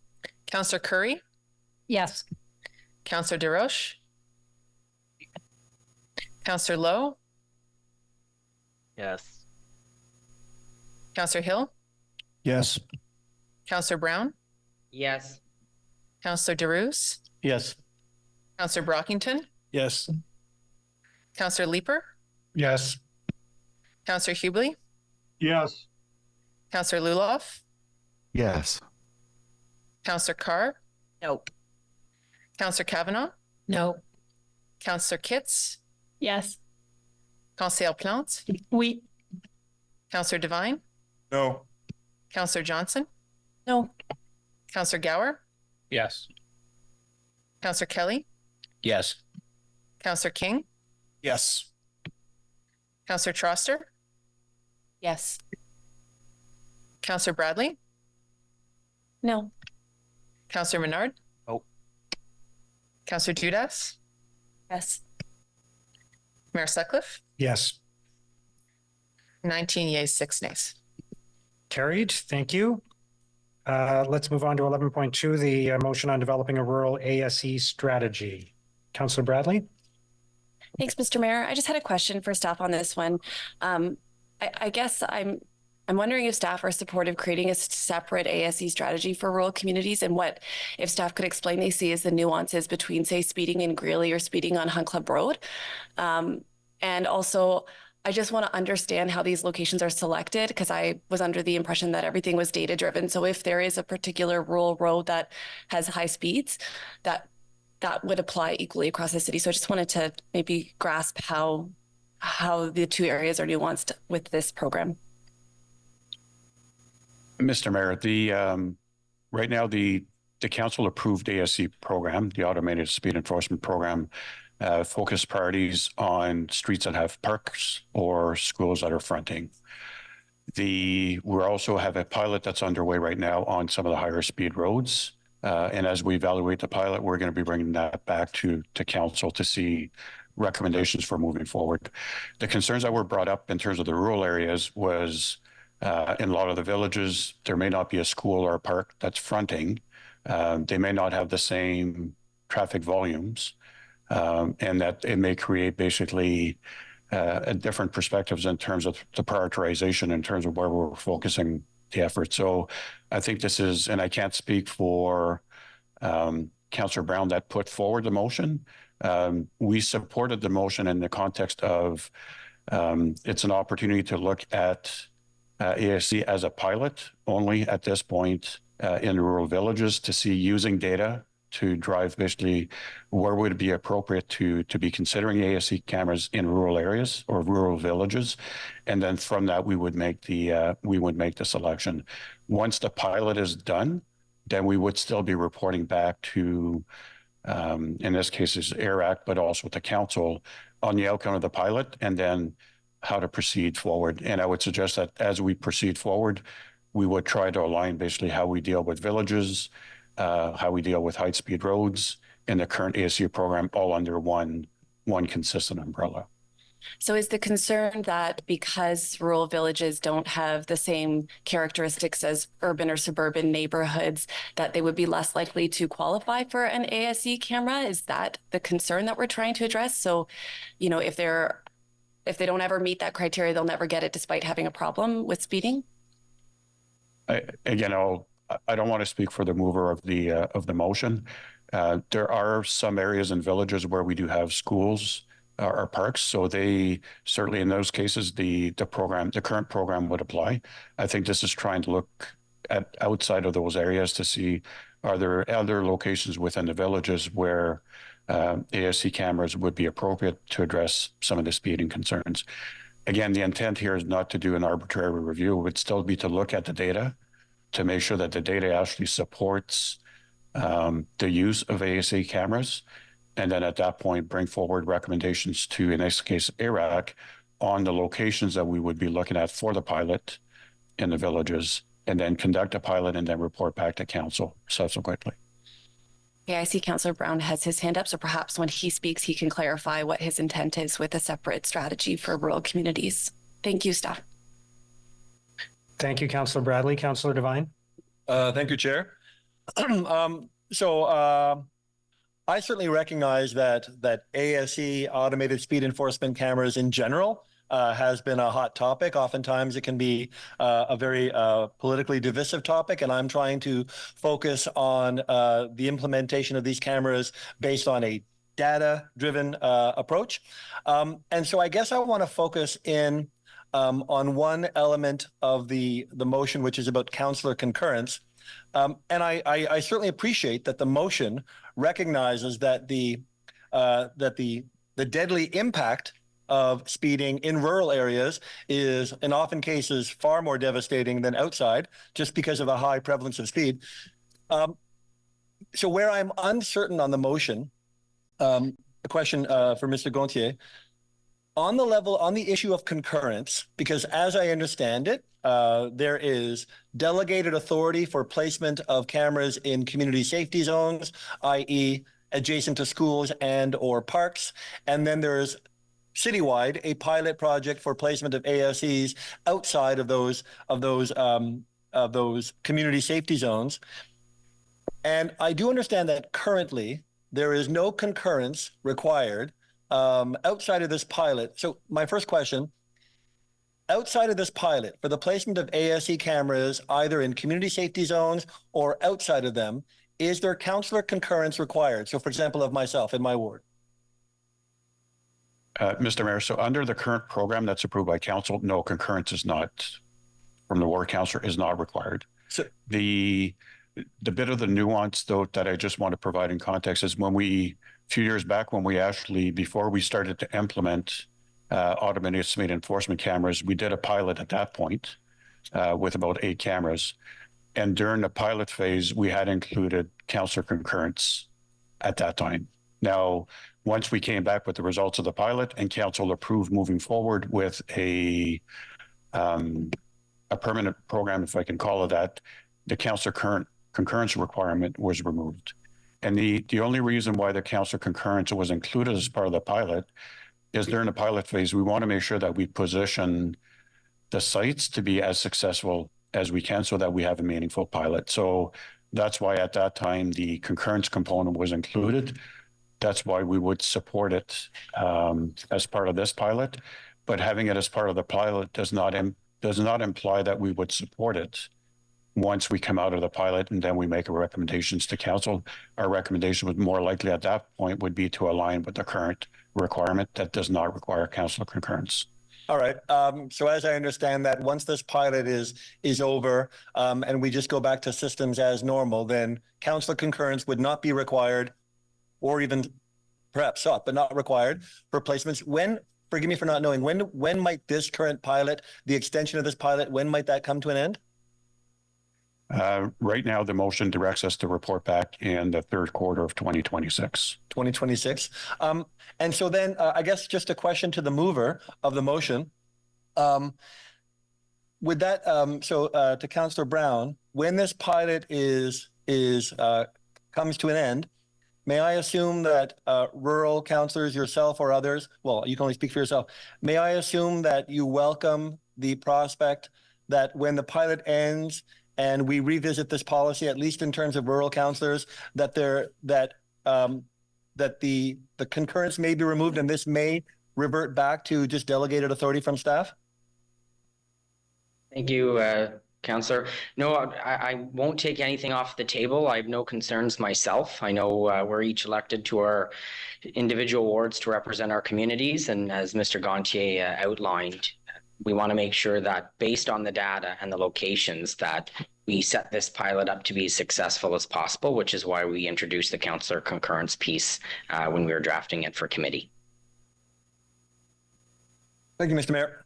Councillor Curry? Yes. Councillor DesRoches? Councillor Lowe? Yes. Councillor Hill? Yes. Councillor Brown? Yes. Councillor DeRuse? Yes. Councillor Brockington? Yes. Councillor Leeper? Yes. Councillor Hubley, Yes. Councillor Luloff, Yes. Councillor Carr, No. Councillor Kavanaugh, No. Councillor Kitts, Yes. Councillor Plante, Oui. Councillor Devine, No. Councillor Johnson, No. Councillor Gower, Yes. Councillor Kelly, Yes. Councillor King, Yes. Councillor Troster, Yes. Councillor Bradley, No. Councillor Menard, No. Councillor Judas, Yes. Mayor Sutcliffe, Yes. 19 yeas, 6 nays. Carried. Thank you. Let's move on to 11.2, the motion on developing a rural ASE strategy. Councillor Bradley? Thanks, Mr. Mayor. I just had a question for staff on this one. I guess I'm wondering if staff are supportive creating a separate ASE strategy for rural communities, and what, if staff could explain, they see as the nuances between, say, speeding in Greeley or speeding on Hunt Club Road. And also, I just want to understand how these locations are selected, because I was under the impression that everything was data driven. So if there is a particular rural road that has high speeds, that would apply equally across the city. So I just wanted to maybe grasp how the two areas are nuanced with this program. Mr. Mayor, right now the council approved ASE program, the Automated Speed Enforcement Program, focus priorities on streets that have parks or schools that are fronting. We also have a pilot that's underway right now on some of the higher speed roads. And as we evaluate the pilot, we're going to be bringing that back to council to see recommendations for moving forward. The concerns that were brought up in terms of the rural areas was in a lot of the villages, there may not be a school or a park that's fronting. They may not have the same traffic volumes. And that it may create basically different perspectives in terms of the prioritization in terms of where we're focusing the effort. So I think this is, and I can't speak for Councillor Brown that put forward the motion. We supported the motion in the context of it's an opportunity to look at ASE as a pilot only at this point in rural villages to see using data to drive basically where would it be appropriate to be considering ASE cameras in rural areas or rural villages, and then from that we would make the selection. Once the pilot is done, then we would still be reporting back to, in this case, is AIRAC, but also to council on the outcome of the pilot, and then how to proceed forward. And I would suggest that as we proceed forward, we would try to align basically how we deal with villages, how we deal with high-speed roads and the current ASE program all under one consistent umbrella. So is the concern that because rural villages don't have the same characteristics as urban or suburban neighborhoods, that they would be less likely to qualify for an ASE camera? Is that the concern that we're trying to address? So, you know, if they don't ever meet that criteria, they'll never get it despite having a problem with speeding? I don't want to speak for the mover of the motion. There are some areas and villages where we do have schools or parks, so they certainly in those cases the current program would apply. I think this is trying to look at outside of those areas to see are there other locations within the villages where ASE cameras would be appropriate to address some of the speeding concerns. Again, the intent here is not to do an arbitrary review. It would still be to look at the data to make sure that the data actually supports the use of ASE cameras, and then at that point bring forward recommendations to, in this case, AIRAC, on the locations that we would be looking at for the pilot in the villages, and then conduct a pilot and then report back to council subsequently. Okay, I see Councillor Brown has his hand up, so perhaps when he speaks, he can clarify what his intent is with a separate strategy for rural communities. Thank you, staff. Thank you, Councillor Bradley. Councillor Devine. Thank you, Chair. I certainly recognize that ASE, automated speed enforcement cameras in general, has been a hot topic. Oftentimes it can be a very politically divisive topic, and I'm trying to focus on the implementation of these cameras based on a data-driven approach. And so I guess I want to focus in on one element of the motion, which is about councillor concurrence. And I certainly appreciate that the motion recognizes that the deadly impact of speeding in rural areas is, in often cases, far more devastating than outside, just because of a high prevalence of speed. So where I'm uncertain on the motion, a question for Mr. Gontier, on the issue of concurrence, because as I understand it, there is delegated authority for placement of cameras in community safety zones, i.e. adjacent to schools and or parks. And then there's citywide, a pilot project for placement of ASEs outside of those community safety zones. And I do understand that currently there is no concurrence required outside of this pilot. So my first question, outside of this pilot, for the placement of ASE cameras, either in community safety zones or outside of them, is there councillor concurrence required? So for example, of myself in my ward. Mr. Mayor, so under the current program that's approved by council, no, concurrence is not, from the ward councillor, is not required. So the bit of the nuance, though, that I just want to provide in context is when a few years back, when we actually, before we started to implement automated speed enforcement cameras, we did a pilot at that point with about 8 cameras. And during the pilot phase, we had included councillor concurrence at that time. Now, once we came back with the results of the pilot and council approved moving forward with a permanent program, if I can call it that, the councillor concurrence requirement was removed. And the only reason why the councillor concurrence was included as part of the pilot is during the pilot phase, we want to make sure that we position the sites to be as successful as we can so that we have a meaningful pilot. So that's why at that time, the concurrence component was included. That's why we would support it as part of this pilot. But having it as part of the pilot does not imply that we would support it once we come out of the pilot and then we make our recommendations to council. Our recommendation would more likely at that point would be to align with the current requirement that does not require council concurrence. All right. So as I understand that, once this pilot is over and we just go back to systems as normal, then council concurrence would not be required, or even perhaps sought, but not required for placements. When, forgive me for not knowing, when might this current pilot, the extension of this pilot, when might that come to an end? Right now, the motion directs us to report back in the third quarter of 2026. 2026. And so then I guess just a question to the mover of the motion. Would that, to Councillor Brown, when this pilot comes to an end, may I assume that rural councillors, yourself or others, well, you can only speak for yourself, may I assume that you welcome the prospect that when the pilot ends and we revisit this policy, at least in terms of rural councillors, that the concurrence may be removed and this may revert back to just delegated authority from staff? Thank you, Councillor. No, I won't take anything off the table. I have no concerns myself. I know we're each elected to our individual wards to represent our communities. And as Mr. Gontier outlined, we want to make sure that based on the data and the locations that we set this pilot up to be as successful as possible, which is why we introduced the councillor concurrence piece when we were drafting it for committee. Thank you, Mr. Mayor.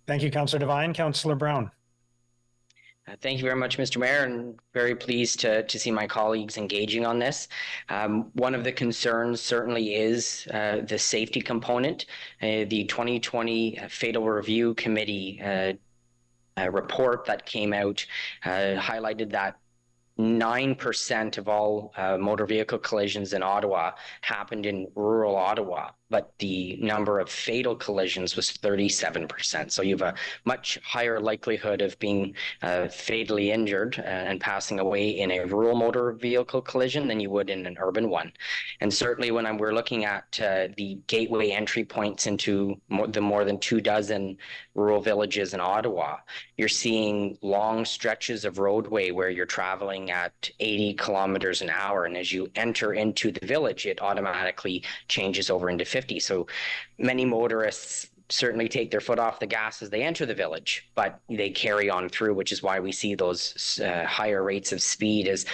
Thank you, Councillor Devine. Councillor Brown. Thank you very much, Mr. Mayor, and very pleased to see my colleagues engaging on this. One of the concerns certainly is the safety component. The 2020 Fatal Review Committee report that came out highlighted that 9% of all motor vehicle collisions in Ottawa happened in rural Ottawa, but the number of fatal collisions was 37%. So you have a much higher likelihood of being fatally injured and passing away in a rural motor vehicle collision than you would in an urban one. And certainly when we're looking at the gateway entry points into the more than 24 rural villages in Ottawa, you're seeing long stretches of roadway where you're traveling at 80 kilometers an hour. And as you enter into the village, it automatically changes over into 50. So many motorists certainly take their foot off the gas as they enter the village, but they carry on through, which is why we see those higher rates of speed as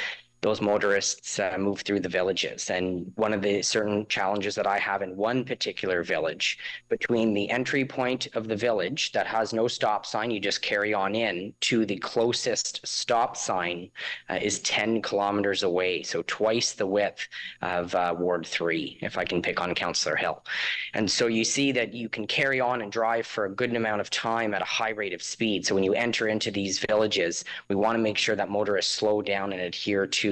those motorists move through the villages. And one of the certain challenges that I have in one particular village, between the entry point of the village that has no stop sign, you just carry on in, to the closest stop sign is 10 kilometers away. So twice the width of Ward 3, if I can pick on Councillor Hill. And so you see that you can carry on and drive for a good amount of time at a high rate of speed. So when you enter into these villages, we want to make sure that motorists slow down and adhere to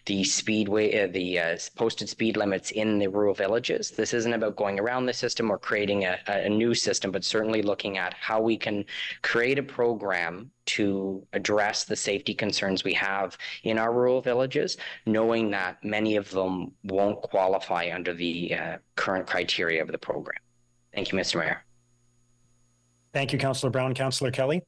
the speedway, the posted speed limits in the rural villages. This isn't about going around the system or creating a new system, but certainly looking at how we can create a program to address the safety concerns we have in our rural villages, knowing that many of them won't qualify under the current criteria of the program. Thank you, Mr. Mayor. Thank you, Councillor Brown. Councillor Kelly.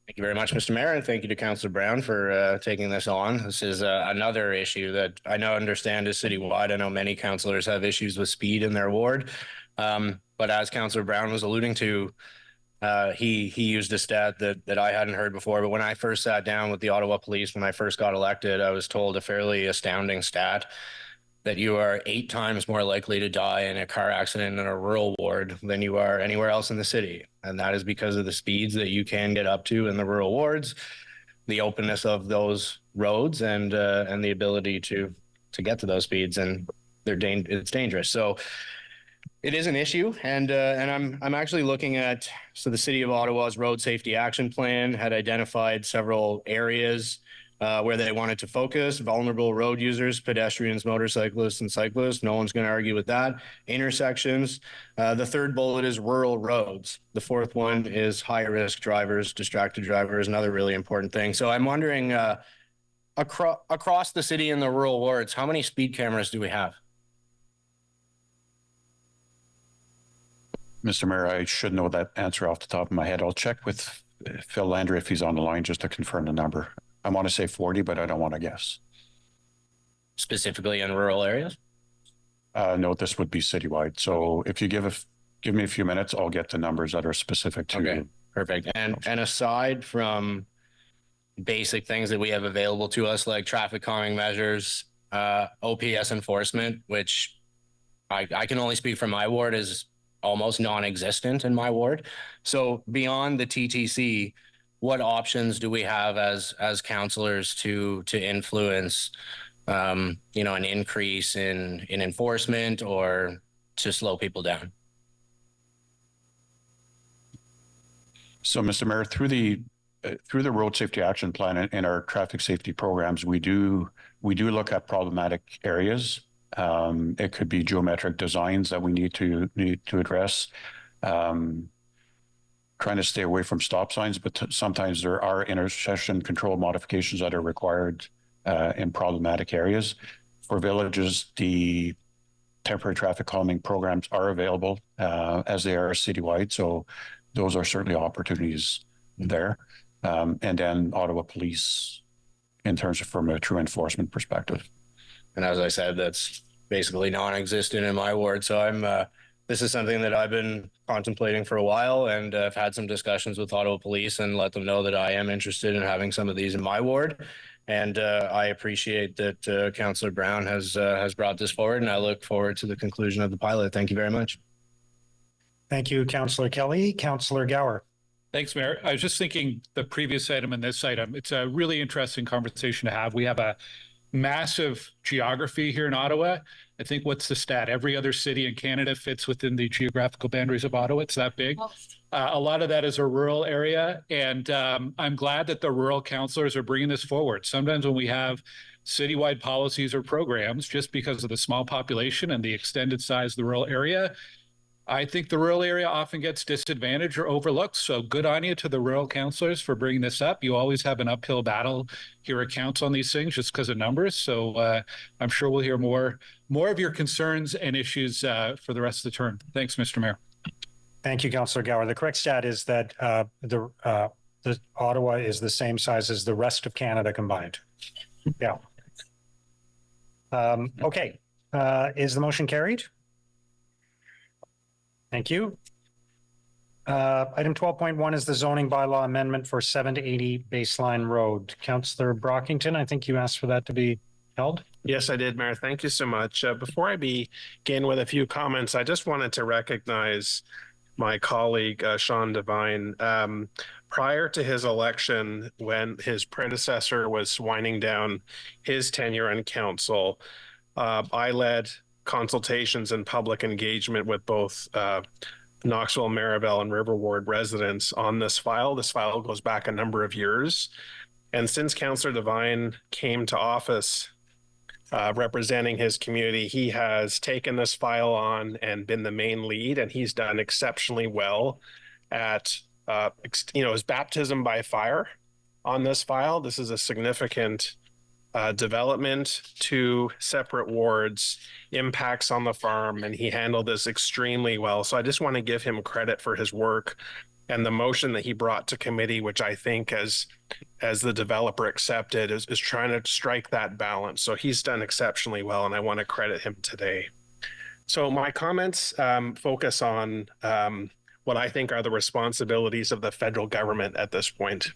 Thank you very much, Mr. Mayor, and thank you to Councillor Brown for taking this on. This is another issue that I know understand is citywide. I know many councillors have issues with speed in their ward, but as Councillor Brown was alluding to, he used a stat that I hadn't heard before. But when I first sat down with the Ottawa Police, when I first got elected, I was told a fairly astounding stat that you are 8 times more likely to die in a car accident in a rural ward than you are anywhere else in the city. And that is because of the speeds that you can get up to in the rural wards, the openness of those roads, and the ability to get to those speeds. And it's dangerous. So it is an issue. And I'm actually looking at, so the City of Ottawa's Road Safety Action Plan had identified several areas where they wanted to focus: vulnerable road users, pedestrians, motorcyclists, and cyclists. No one's going to argue with that. Intersections. The third bullet is rural roads. The fourth one is high-risk drivers, distracted drivers, another really important thing. So I'm wondering, across the city in the rural wards, how many speed cameras do we have? Mr. Mayor, I should know that answer off the top of my head. I'll check with Phil Landry if he's on the line just to confirm the number. I want to say 40, but I don't want to guess. Specifically in rural areas? No, this would be citywide. So if you give me a few minutes, I'll get the numbers that are specific to you. Perfect. And aside from basic things that we have available to us, like traffic calming measures, OPS enforcement, which I can only speak from my ward, is almost non-existent in my ward. So beyond the TTC, what options do we have as councillors to influence, an increase in enforcement or to slow people down? So, Mr. Mayor, through the Road Safety Action Plan and our traffic safety programs, we do look at problematic areas. It could be geometric designs that we need to address. Trying to stay away from stop signs, but sometimes there are intersection control modifications that are required in problematic areas. For villages, the temporary traffic calming programs are available as they are citywide. So those are certainly opportunities there. And then Ottawa Police in terms of from a true enforcement perspective. And as I said, that's basically non-existent in my ward. So this is something that I've been contemplating for a while, and I've had some discussions with Ottawa Police and let them know that I am interested in having some of these in my ward. And I appreciate that Councillor Brown has brought this forward, and I look forward to the conclusion of the pilot. Thank you very much. Thank you, Councillor Kelly. Councillor Gower. Thanks, Mayor. I was just thinking the previous item and this item, it's a really interesting conversation to have. We have a massive geography here in Ottawa. I think, what's the stat? Every other city in Canada fits within the geographical boundaries of Ottawa. It's that big. A lot of that is a rural area. And I'm glad that the rural councillors are bringing this forward. Sometimes when we have citywide policies or programs, just because of the small population and the extended size of the rural area, I think the rural area often gets disadvantaged or overlooked. So good on you to the rural councillors for bringing this up. You always have an uphill battle here at council on these things just because of numbers. So I'm sure we'll hear more of your concerns and issues for the rest of the term. Thanks, Mr. Mayor. Thank you, Councillor Gower. The correct stat is that the Ottawa is the same size as the rest of Canada combined. Yeah. Okay. Is the motion carried? Thank you. Item 12.1 is the zoning bylaw amendment for 780 Baseline Road. Councillor Brockington, I think you asked for that to be held. Yes, I did, Mayor. Thank you so much. Before I begin with a few comments, I just wanted to recognize my colleague, Sean Devine. Prior to his election, when his predecessor was winding down his tenure on council, I led consultations and public engagement with both Knoxville, Maribel, and River Ward residents on this file. This file goes back a number of years. And since Councillor Devine came to office representing his community, he has taken this file on and been the main lead, and he's done exceptionally well at his baptism by fire on this file. This is a significant development, 2 separate wards, impacts on the farm, and he handled this extremely well. So I just want to give him credit for his work and the motion that he brought to committee, which I think as the developer accepted is trying to strike that balance. So he's done exceptionally well, and I want to credit him today. So my comments focus on what I think are the responsibilities of the federal government at this point.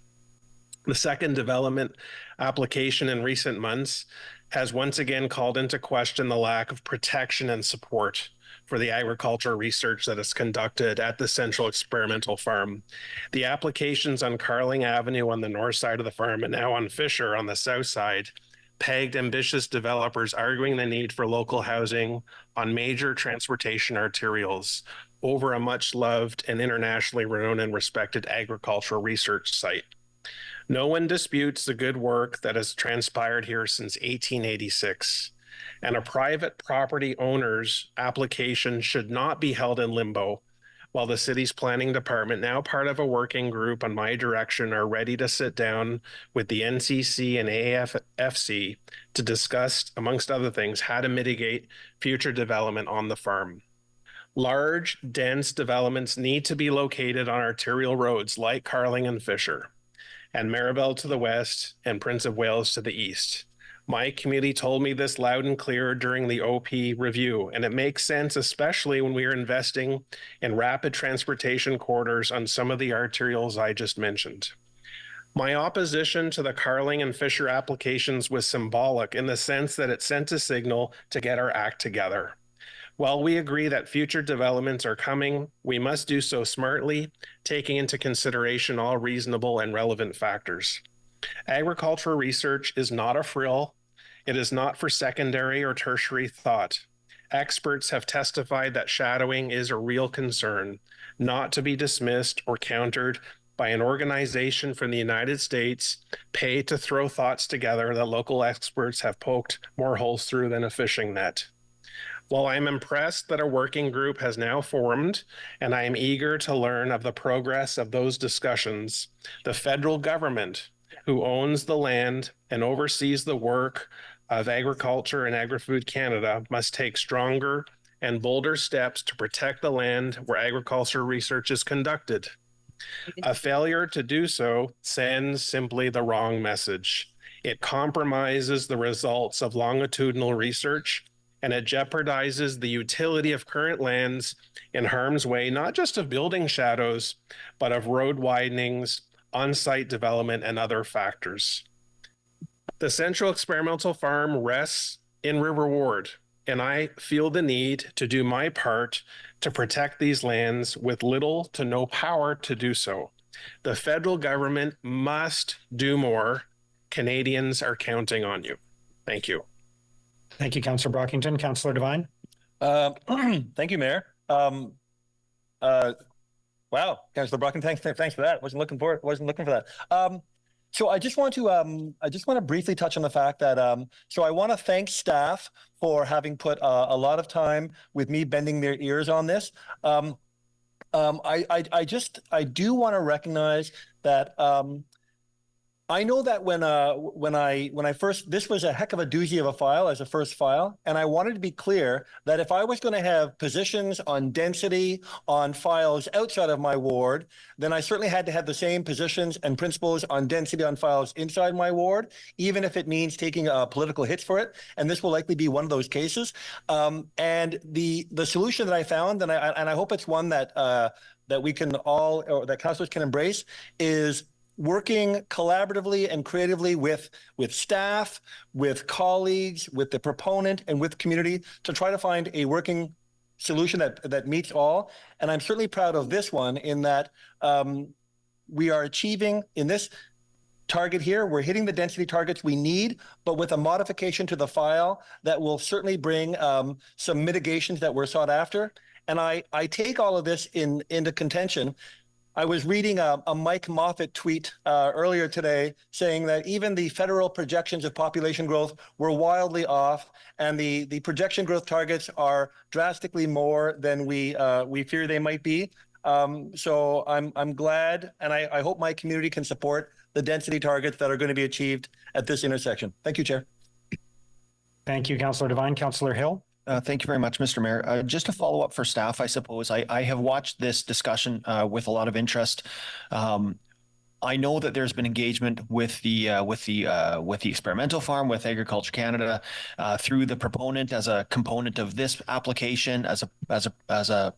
The second development application in recent months has once again called into question the lack of protection and support for the agricultural research that is conducted at the Central Experimental Farm. The applications on Carling Avenue on the north side of the farm and now on Fisher on the south side pegged ambitious developers arguing the need for local housing on major transportation arterials over a much loved and internationally renowned and respected agricultural research site. No one disputes the good work that has transpired here since 1886, and a private property owner's application should not be held in limbo while the city's planning department, now part of a working group on my direction, are ready to sit down with the NCC and AFFC to discuss, amongst other things, how to mitigate future development on the farm. Large, dense developments need to be located on arterial roads like Carling and Fisher, and Maribel to the west and Prince of Wales to the east. My community told me this loud and clear during the OP review, and it makes sense, especially when we are investing in rapid transportation corridors on some of the arterials I just mentioned. My opposition to the Carling and Fisher applications was symbolic in the sense that it sent a signal to get our act together. While we agree that future developments are coming, we must do so smartly, taking into consideration all reasonable and relevant factors. Agricultural research is not a frill. It is not for secondary or tertiary thought. Experts have testified that shadowing is a real concern, not to be dismissed or countered by an organization from the United States paid to throw thoughts together that local experts have poked more holes through than a fishing net. While I'm impressed that a working group has now formed, and I am eager to learn of the progress of those discussions, the federal government, who owns the land and oversees the work of Agriculture and Agri-Food Canada, must take stronger and bolder steps to protect the land where agriculture research is conducted. A failure to do so sends simply the wrong message. It compromises the results of longitudinal research, and it jeopardizes the utility of current lands in harm's way, not just of building shadows, but of road widenings, on-site development, and other factors. The Central Experimental Farm rests in River Ward, and I feel the need to do my part to protect these lands with little to no power to do so. The federal government must do more. Canadians are counting on you. Thank you. Thank you, Councillor Brockington. Councillor Devine. Thank you, Mayor. Wow, Councillor Brockington, thanks for that. Wasn't looking for that. So I just want to briefly touch on the fact that so I want to thank staff for having put a lot of time with me bending their ears on this. I do want to recognize that I know that when I first, this was a heck of a doozy of a file as a first file, and I wanted to be clear that if I was going to have positions on density on files outside of my ward, then I certainly had to have the same positions and principles on density on files inside my ward, even if it means taking political hits for it. And this will likely be one of those cases. And the solution that I found, and I hope it's one that that we can all, or that councillors can embrace, is working collaboratively and creatively with staff, with colleagues, with the proponent, and with community to try to find a working solution that meets all. And I'm certainly proud of this one in that we are achieving in this target here, we're hitting the density targets we need, but with a modification to the file that will certainly bring some mitigations that were sought after. And I take all of this into contention. I was reading a Mike Moffat tweet earlier today saying that even the federal projections of population growth were wildly off, and the projection growth targets are drastically more than we fear they might be. So I'm glad, and I hope my community can support the density targets that are going to be achieved at this intersection. Thank you, Chair. Thank you, Councillor Devine. Councillor Hill. Thank you very much, Mr. Mayor. Just to follow up for staff, I suppose I have watched this discussion with a lot of interest. I know that there's been engagement with the experimental farm, with Agriculture Canada, through the proponent as a component of this application, as a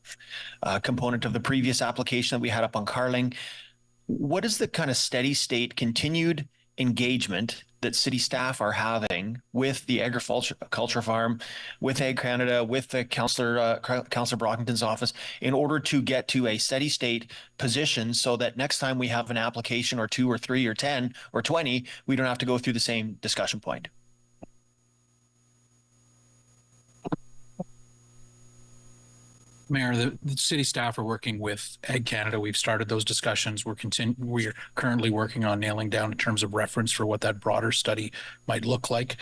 component of the previous application that we had up on Carling. What is the kind of steady state continued engagement that city staff are having with the agriculture farm, with Ag Canada, with the Councillor Brockington's office, in order to get to a steady state position so that next time we have an application or 2 or 3 or 10 or 20, we don't have to go through the same discussion point? Mayor, the city staff are working with Ag Canada. We've started those discussions. We're currently working on nailing down in terms of reference for what that broader study might look like,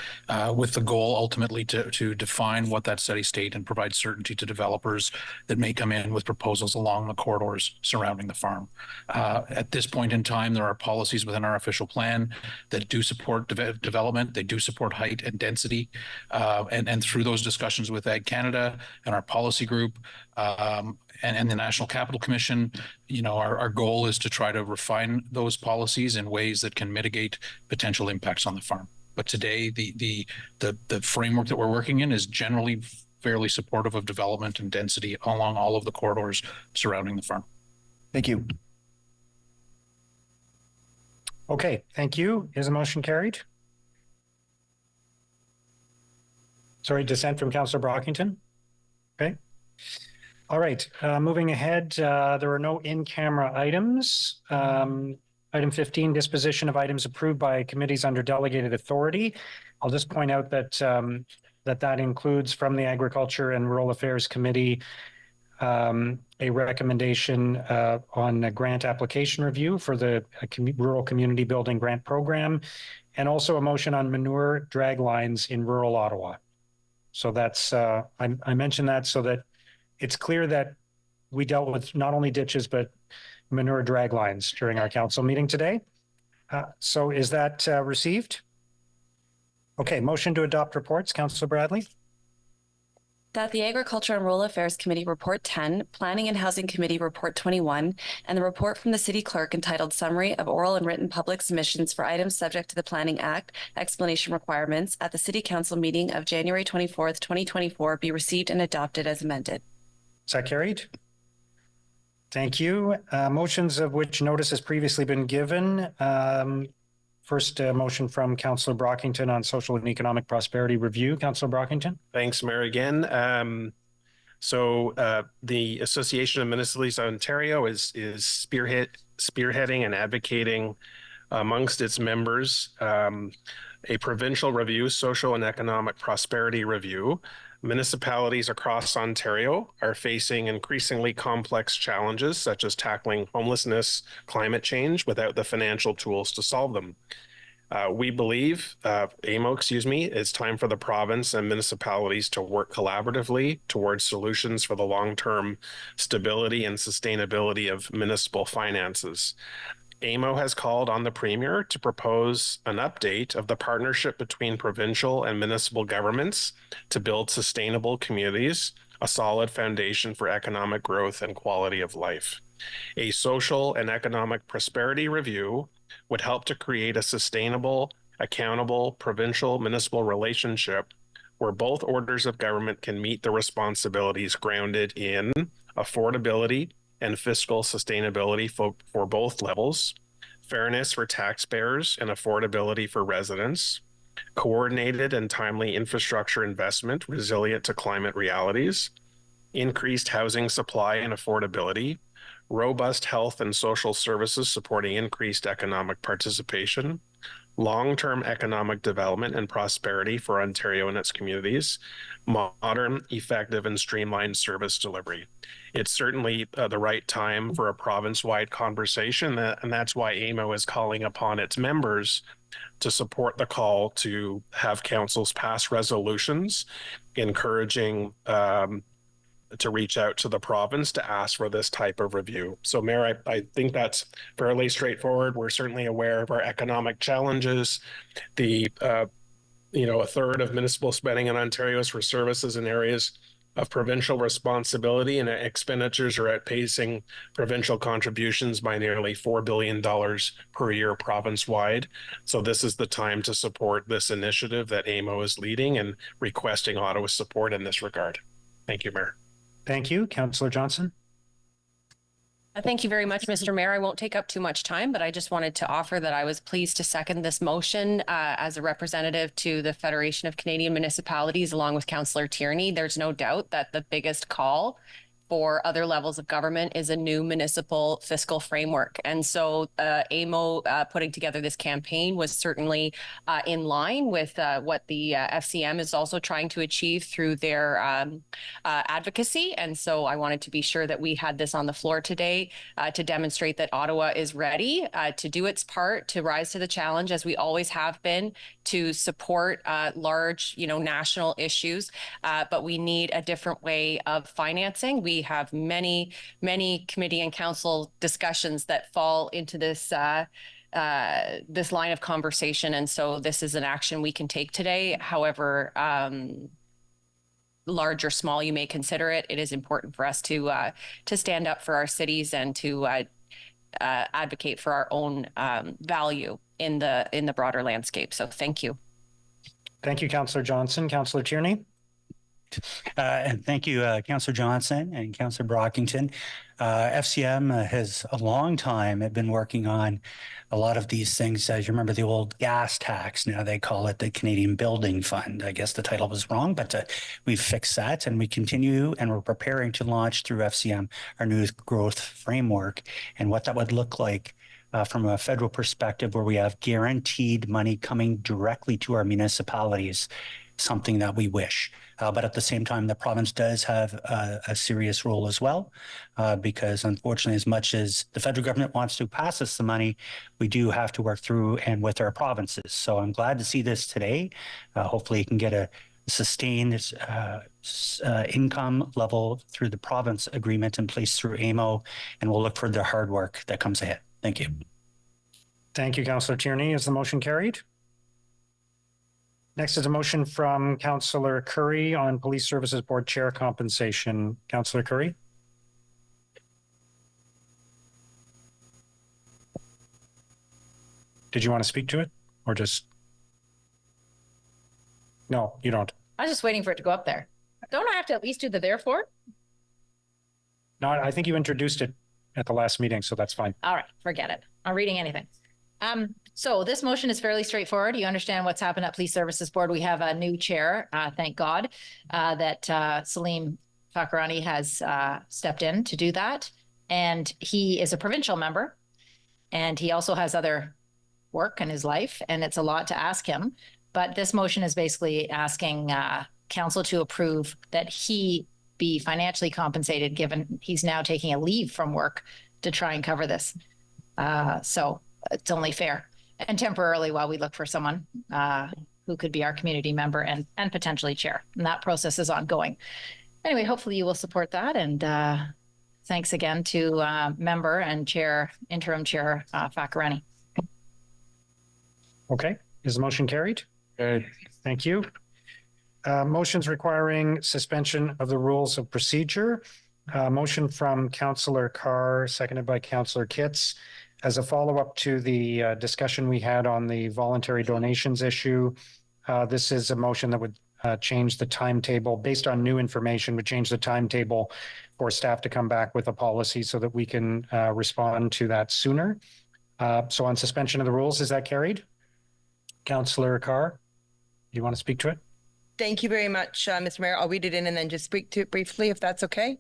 with the goal ultimately to define what that steady state and provide certainty to developers that may come in with proposals along the corridors surrounding the farm. At this point in time, there are policies within our official plan that do support development. They do support height and density, and through those discussions with Ag Canada and our policy group, and the National Capital Commission, our goal is to try to refine those policies in ways that can mitigate potential impacts on the farm. But today, the framework that we're working in is generally fairly supportive of development and density along all of the corridors surrounding the farm. Thank you. Okay, thank you. Is the motion carried? Sorry, dissent from Councillor Brockington. Okay. All right, moving ahead, there are no in-camera items. Item 15, disposition of items approved by committees under delegated authority. I'll just point out that that includes from the Agriculture and Rural Affairs Committee a recommendation on a grant application review for the Rural Community Building Grant Program, and also a motion on manure drag lines in rural Ottawa. So that's, I mentioned that so that it's clear that we dealt with not only ditches, but manure drag lines during our council meeting today. So is that received? Okay, motion to adopt reports. Councillor Bradley. That the Agriculture and Rural Affairs Committee Report 10, Planning and Housing Committee Report 21, and the report from the City Clerk entitled Summary of Oral and Written Public Submissions for Items Subject to the Planning Act, Explanation Requirements at the City Council meeting of January 24th, 2024 be received and adopted as amended. Is that carried? Thank you. Motions of which notice has previously been given. First motion from Councillor Brockington on social and economic prosperity review. Councillor Brockington. Thanks, Mayor, again. So the Association of Municipalities of Ontario is spearheading and advocating amongst its members a provincial review, social and economic prosperity review. Municipalities across Ontario are facing increasingly complex challenges, such as tackling homelessness, climate change, without the financial tools to solve them. We believe, AMO, it's time for the province and municipalities to work collaboratively towards solutions for the long-term stability and sustainability of municipal finances. AMO has called on the Premier to propose an update of the partnership between provincial and municipal governments to build sustainable communities, a solid foundation for economic growth and quality of life. A social and economic prosperity review would help to create a sustainable, accountable provincial-municipal relationship where both orders of government can meet the responsibilities grounded in affordability, and fiscal sustainability for both levels, fairness for taxpayers and affordability for residents, coordinated and timely infrastructure investment resilient to climate realities, increased housing supply and affordability, robust health and social services supporting increased economic participation, long-term economic development and prosperity for Ontario and its communities, modern, effective, and streamlined service delivery. It's certainly the right time for a province-wide conversation, and that's why AMO is calling upon its members to support the call to have councils pass resolutions encouraging to reach out to the province to ask for this type of review. So, Mayor, I think that's fairly straightforward. We're certainly aware of our economic challenges. A third of municipal spending in Ontario is for services in areas of provincial responsibility, and expenditures are outpacing provincial contributions by nearly $4 billion per year province-wide. So this is the time to support this initiative that AMO is leading and requesting Ottawa's support in this regard. Thank you, Mayor. Thank you. Councillor Johnson. Thank you very much, Mr. Mayor. I won't take up too much time, but I just wanted to offer that I was pleased to second this motion as a representative to the Federation of Canadian Municipalities, along with Councillor Tierney. There's no doubt that the biggest call for other levels of government is a new municipal fiscal framework. And so AMO putting together this campaign was certainly in line with what the FCM is also trying to achieve through their advocacy. And so I wanted to be sure that we had this on the floor today to demonstrate that Ottawa is ready to do its part, to rise to the challenge, as we always have been, to support large, national issues. But we need a different way of financing. We have many committee and council discussions that fall into this this line of conversation, and so this is an action we can take today. However large or small you may consider it, it is important for us to stand up for our cities and to advocate for our own value in the broader landscape. So thank you. Thank you, Councillor Johnson. Councillor Tierney. And thank you, Councillor Johnson and Councillor Brockington. FCM has a long time been working on a lot of these things. As you remember, the old gas tax, now they call it the Canadian Building Fund. I guess the title was wrong, but we've fixed that, and we continue, and we're preparing to launch through FCM our new growth framework and what that would look like from a federal perspective, where we have guaranteed money coming directly to our municipalities, something that we wish. But at the same time, the province does have a serious role as well, because unfortunately, as much as the federal government wants to pass us the money, we do have to work through and with our provinces. So I'm glad to see this today. Hopefully you can get a sustained income level through the province agreement in place through AMO, and we'll look for the hard work that comes ahead. Thank you. Thank you, Councillor Tierney. Is the motion carried? Next is a motion from Councillor Curry on Police Services Board Chair compensation. Councillor Curry. Did you want to speak to it or just? No, you don't. I was just waiting for it to go up there. Don't I have to at least do the therefore? No, I think you introduced it at the last meeting, so that's fine. All right, forget it. I'm reading anything. So this motion is fairly straightforward. You understand what's happened at Police Services Board. We have a new chair, thank God, that Salim Fakarani has stepped in to do that. And he is a provincial member, and he also has other work in his life, and it's a lot to ask him. But this motion is basically asking council to approve that he be financially compensated, given he's now taking a leave from work to try and cover this. So it's only fair, and temporarily while we look for someone who could be our community member and potentially chair. And that process is ongoing. Anyway, hopefully you will support that. And thanks again to member and chair, interim chair Fakarani. Okay, is the motion carried? Thank you. Motions requiring suspension of the rules of procedure. Motion from Councillor Carr, seconded by Councillor Kitts. As a follow-up to the discussion we had on the voluntary donations issue, this is a motion that would change the timetable based on new information, would change the timetable for staff to come back with a policy so that we can respond to that sooner. So on suspension of the rules, is that carried? Councillor Carr, you want to speak to it? Thank you very much, Mr. Mayor. I'll read it in and then just speak to it briefly, if that's okay.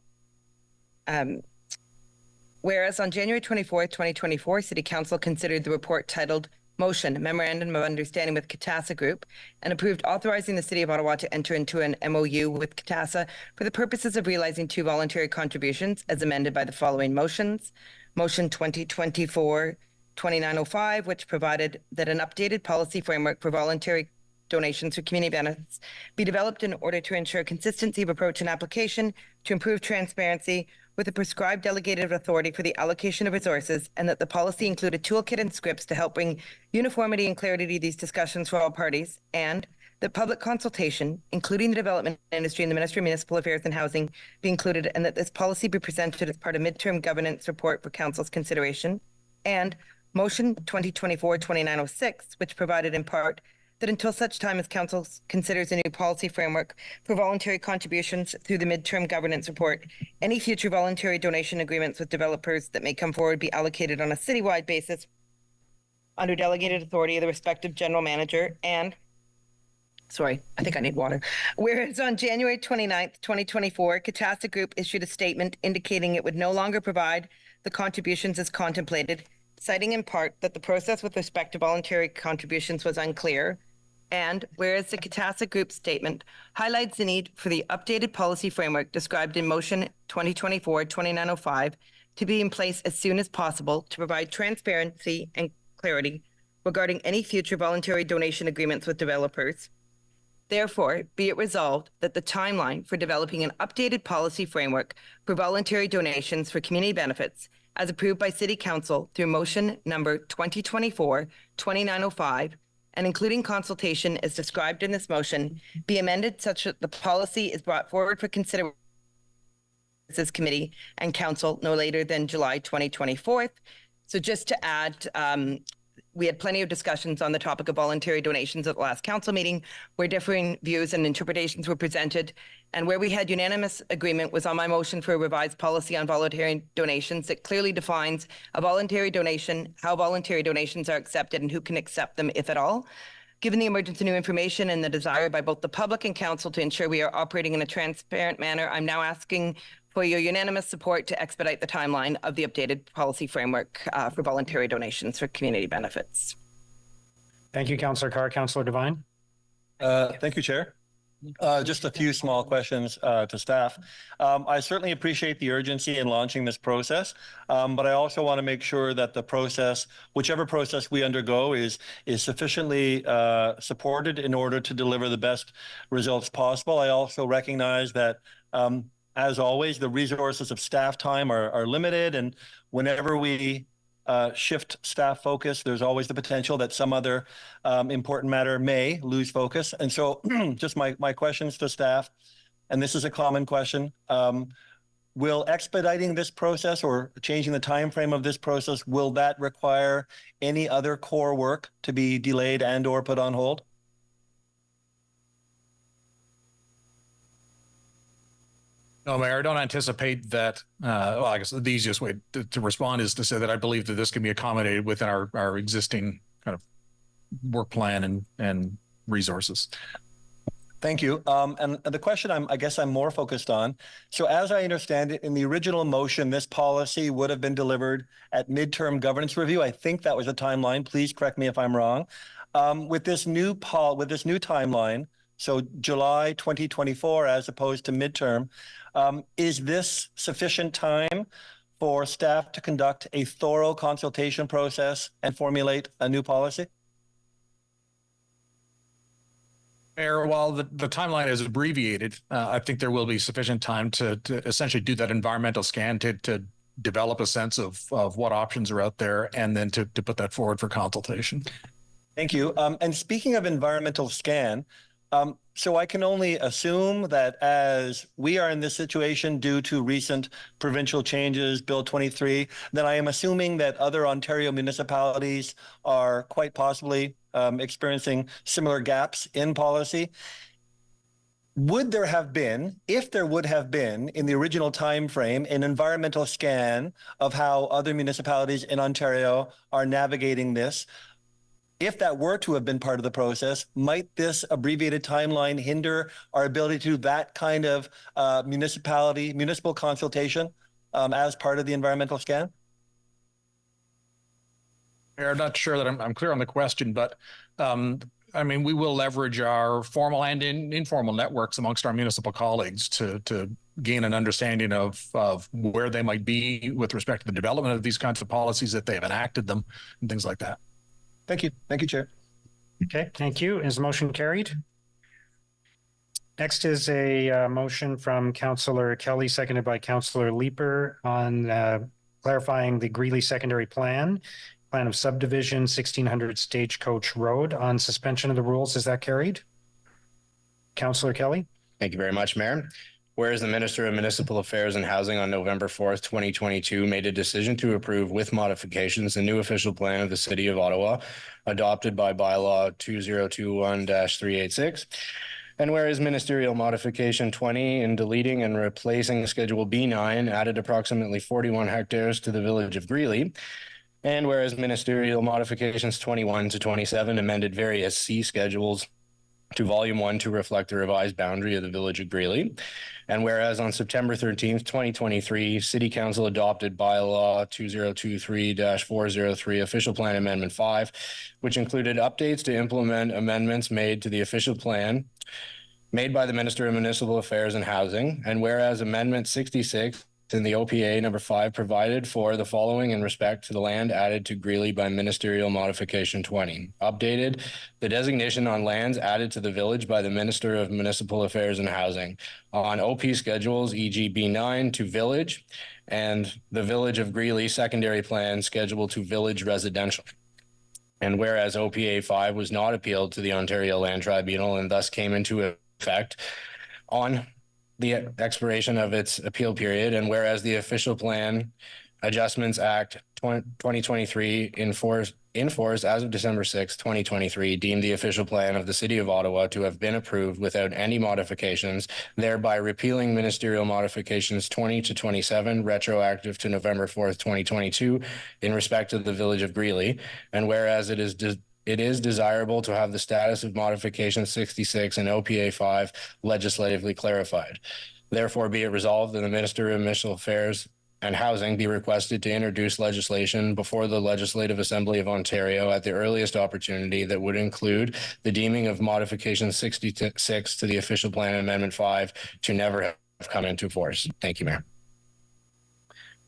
Whereas on January 24th, 2024, City Council considered the report titled Motion, Memorandum of Understanding with CATASA Group, and approved authorizing the City of Ottawa to enter into an MOU with CATASA for the purposes of realizing 2 voluntary contributions as amended by the following motions. Motion 2024-2905, which provided that an updated policy framework for voluntary donations for community benefits be developed in order to ensure consistency of approach and application, to improve transparency with a prescribed delegated authority for the allocation of resources, and that the policy include a toolkit and scripts to help bring uniformity and clarity to these discussions for all parties, and that public consultation, including the development industry and the Ministry of Municipal Affairs and Housing, be included, and that this policy be presented as part of midterm governance report for Council's consideration, and Motion 2024-2906, which provided in part that until such time as Council considers a new policy framework for voluntary contributions through the midterm governance report, any future voluntary donation agreements with developers that may come forward be allocated on a citywide basis under delegated authority of the respective general manager. And, sorry, I think I need water. Whereas on January 29th, 2024, CATASA Group issued a statement indicating it would no longer provide the contributions as contemplated, citing in part that the process with respect to voluntary contributions was unclear. And whereas the CATASA Group statement highlights the need for the updated policy framework described in Motion 2024-2905 to be in place as soon as possible to provide transparency and clarity regarding any future voluntary donation agreements with developers. Therefore, be it resolved that the timeline for developing an updated policy framework for voluntary donations for community benefits, as approved by City Council through Motion number 2024-2905, and including consultation as described in this motion, be amended such that the policy is brought forward for consideration this committee and council no later than July 2024. So just to add, we had plenty of discussions on the topic of voluntary donations at the last council meeting, where differing views and interpretations were presented, and where we had unanimous agreement was on my motion for a revised policy on voluntary donations that clearly defines a voluntary donation, how voluntary donations are accepted, and who can accept them, if at all. Given the emergence of new information and the desire by both the public and council to ensure we are operating in a transparent manner, I'm now asking for your unanimous support to expedite the timeline of the updated policy framework for voluntary donations for community benefits. Thank you, Councillor Carr. Councillor Devine. Thank you, Chair. Just a few small questions to staff. I certainly appreciate the urgency in launching this process, but I also want to make sure that the process, whichever process we undergo, is sufficiently supported in order to deliver the best results possible. I also recognize that as always, the resources of staff time are limited, and whenever we shift staff focus, there's always the potential that some other important matter may lose focus. And so just my questions to staff, and this is a common question, will expediting this process or changing the time frame of this process, will that require any other core work to be delayed and or put on hold? No, Mayor, I don't anticipate that. Well, I guess the easiest way to respond is to say that I believe that this can be accommodated within our existing kind of work plan and resources. Thank you. And the question I guess I'm more focused on. So as I understand it, in the original motion, this policy would have been delivered at midterm governance review. I think that was the timeline. Please correct me if I'm wrong. With this new timeline, so July 2024 as opposed to midterm, is this sufficient time for staff to conduct a thorough consultation process and formulate a new policy? Mayor, while the timeline is abbreviated, I think there will be sufficient time to essentially do that environmental scan to develop a sense of what options are out there, and then to put that forward for consultation. Thank you. And speaking of environmental scan, so I can only assume that as we are in this situation due to recent provincial changes, Bill 23, then I am assuming that other Ontario municipalities are quite possibly experiencing similar gaps in policy. would there have been, if there would have been in the original time frame, an environmental scan of how other municipalities in Ontario are navigating this? If that were to have been part of the process, might this abbreviated timeline hinder our ability to do that kind of municipal consultation as part of the environmental scan? I'm not sure that I'm clear on the question, but I mean, we will leverage our formal and informal networks amongst our municipal colleagues to gain an understanding of where they might be with respect to the development of these kinds of policies, if they have enacted them, and things like that. Thank you. Thank you, Chair. Okay, thank you. Is the motion carried? Next is a motion from Councillor Kelly, seconded by Councillor Leeper, on clarifying the Greeley secondary plan of subdivision 1600 Stagecoach Road on suspension of the rules. Is that carried? Councillor Kelly. Thank you very much, Mayor. Whereas the Minister of Municipal Affairs and Housing on November 4th, 2022 made a decision to approve with modifications the new official plan of the City of Ottawa adopted by bylaw 2021-386. And whereas Ministerial Modification 20 in deleting and replacing Schedule B9 added approximately 41 hectares to the village of Greeley. And whereas Ministerial Modifications 21 to 27 amended various C schedules to Volume 1 to reflect the revised boundary of the village of Greeley. And whereas on September 13th, 2023, City Council adopted bylaw 2023-403 Official Plan Amendment 5, which included updates to implement amendments made to the official plan made by the Minister of Municipal Affairs and Housing. And whereas Amendment 66 in the OPA number 5 provided for the following in respect to the land added to Greeley by Ministerial Modification 20. Updated the designation on lands added to the village by the Minister of Municipal Affairs and Housing on OP schedules, e.g. B9 to village, and the village of Greeley secondary plan schedule to village residential. And whereas OPA 5 was not appealed to the Ontario Land Tribunal and thus came into effect on the expiration of its appeal period, and whereas the Official Plan Adjustments Act 2023 in force as of December 6, 2023, deemed the official plan of the City of Ottawa to have been approved without any modifications, thereby repealing Ministerial Modifications 20 to 27, retroactive to November 4th, 2022, in respect to the village of Greeley, and whereas it is desirable to have the status of Modification 66 and OPA 5 legislatively clarified. Therefore, be it resolved that the Minister of Municipal Affairs and Housing be requested to introduce legislation before the Legislative Assembly of Ontario at the earliest opportunity that would include the deeming of Modification 66 to the Official Plan Amendment 5 to never have come into force. Thank you, Mayor.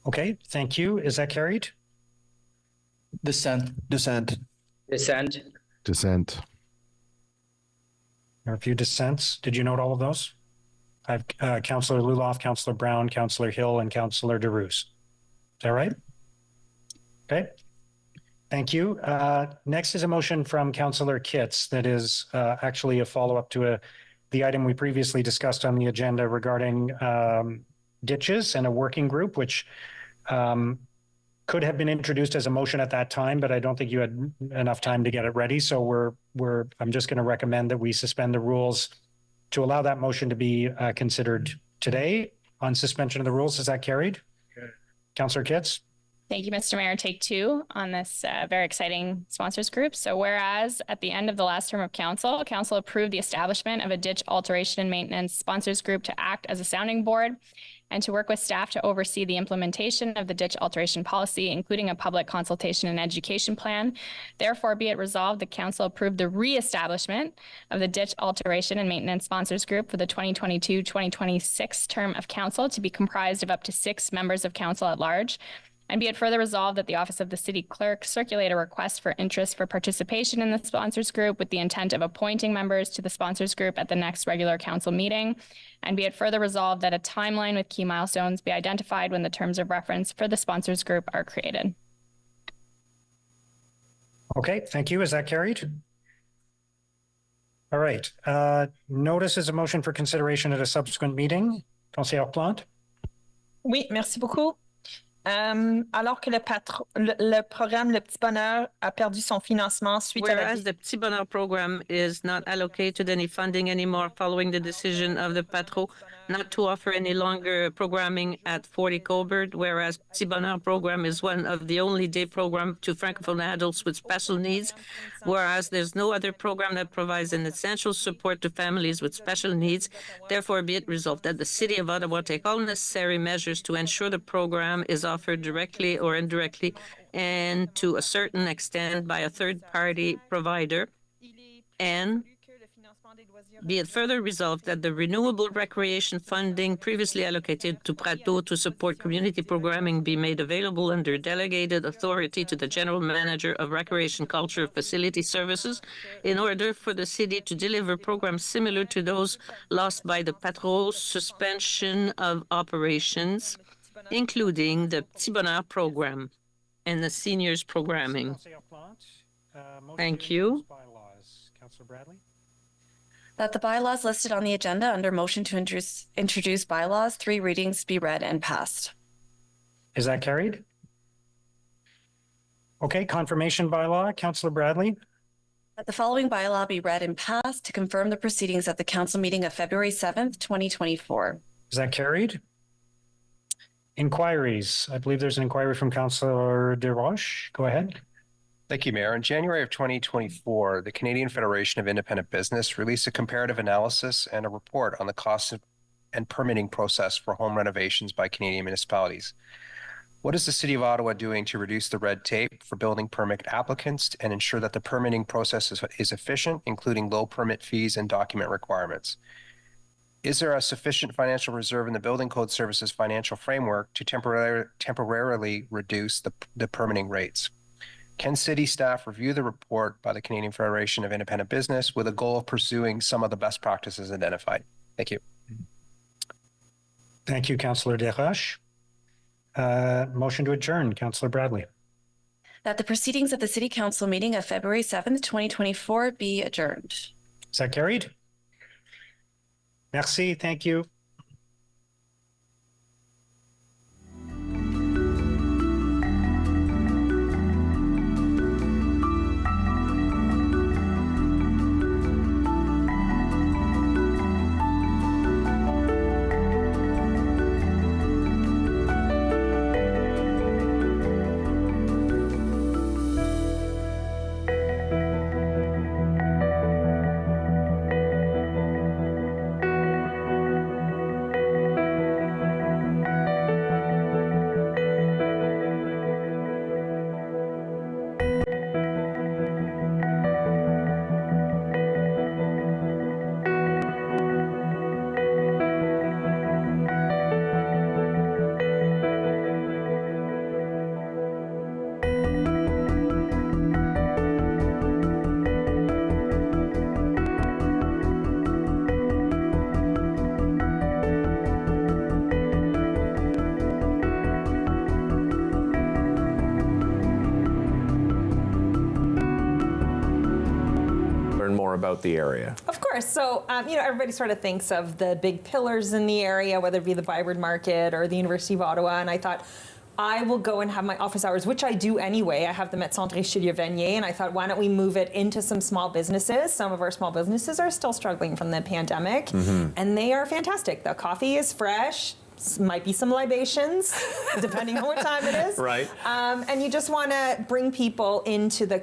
Okay, thank you. Is that carried? Dissent. Dissent. Dissent. There are a few dissents. Did you note all of those? I have Councillor Luloff, Councillor Brown, Councillor Hill, and Councillor DeRuse. Is that right? Okay. Thank you. Next is a motion from Councillor Kitts that is actually a follow-up to the item we previously discussed on the agenda regarding ditches and a working group, which could have been introduced as a motion at that time, but I don't think you had enough time to get it ready. So I'm just going to recommend that we suspend the rules to allow that motion to be considered today on suspension of the rules. Is that carried? Okay. Councillor Kitts. Thank you, Mr. Mayor. Take 2 on this very exciting sponsors group. So whereas at the end of the last term of council approved the establishment of a ditch alteration and maintenance sponsors group to act as a sounding board and to work with staff to oversee the implementation of the ditch alteration policy, including a public consultation and education plan. Therefore, be it resolved, the council approved the reestablishment of the ditch alteration and maintenance sponsors group for the 2022-2026 term of council to be comprised of up to 6 members of council at large. And be it further resolved that the Office of the City Clerk circulate a request for interest for participation in the sponsors group with the intent of appointing members to the sponsors group at the next regular council meeting. And be it further resolved that a timeline with key milestones be identified when the terms of reference for the sponsors group are created. Okay, thank you. Is that carried? All right. Notice is a motion for consideration at a subsequent meeting. Conseillère Plante. Oui, merci beaucoup. Alors que le programme Le Petit Bonheur a perdu son financement suite à la Whereas the Petit Bonheur program is not allocated any funding anymore following the decision of the Patro not to offer any longer programming at 40 Goulbourn, whereas Petit Bonheur program is one of the only day program to Francophone adults with special needs, whereas there's no other program that provides an essential support to families with special needs. Therefore, be it resolved that the City of Ottawa take all necessary measures to ensure the program is offered directly or indirectly and to a certain extent by a third-party provider, and be it further resolved that the renewable recreation funding previously allocated to Prato to support community programming be made available under delegated authority to the General Manager of Recreation Culture Facility Services in order for the city to deliver programs similar to those lost by the Patro suspension of operations, including the Petit Bonheur program and the seniors programming. Thank you. Councillor Bradley. That the bylaws listed on the agenda under motion to introduce bylaws, 3 readings be read and passed. Is that carried? Okay, confirmation bylaw, Councillor Bradley. That the following bylaw be read and passed to confirm the proceedings at the council meeting of February 7th, 2024. Is that carried? Inquiries. I believe there's an inquiry from Councillor Desroches. Go ahead. Thank you, Mayor. In January of 2024, the Canadian Federation of Independent Business released a comparative analysis and a report on the cost and permitting process for home renovations by Canadian municipalities. What is the City of Ottawa doing to reduce the red tape for building permit applicants and ensure that the permitting process is efficient, including low permit fees and document requirements? Is there a sufficient financial reserve in the Building Code Services financial framework to temporarily reduce the permitting rates? Can city staff review the report by the Canadian Federation of Independent Business with a goal of pursuing some of the best practices identified? Thank you. Thank you, Councillor Desroches. Motion to adjourn, Councillor Bradley. That the proceedings of the City Council meeting of February 7th, 2024 be adjourned. Is that carried? Merci, thank you. About the area? Of course. So, everybody sort of thinks of the big pillars in the area, whether it be the Byward Market or the University of Ottawa. And I thought, I will go and have my office hours, which I do anyway. I have them at Centre Richelieu-Vanier. And I thought, why don't we move it into some small businesses? Some of our small businesses are still struggling from the pandemic. And they are fantastic. The coffee is fresh. Might be some libations, depending on what time it is. Right. And you just want to bring people into the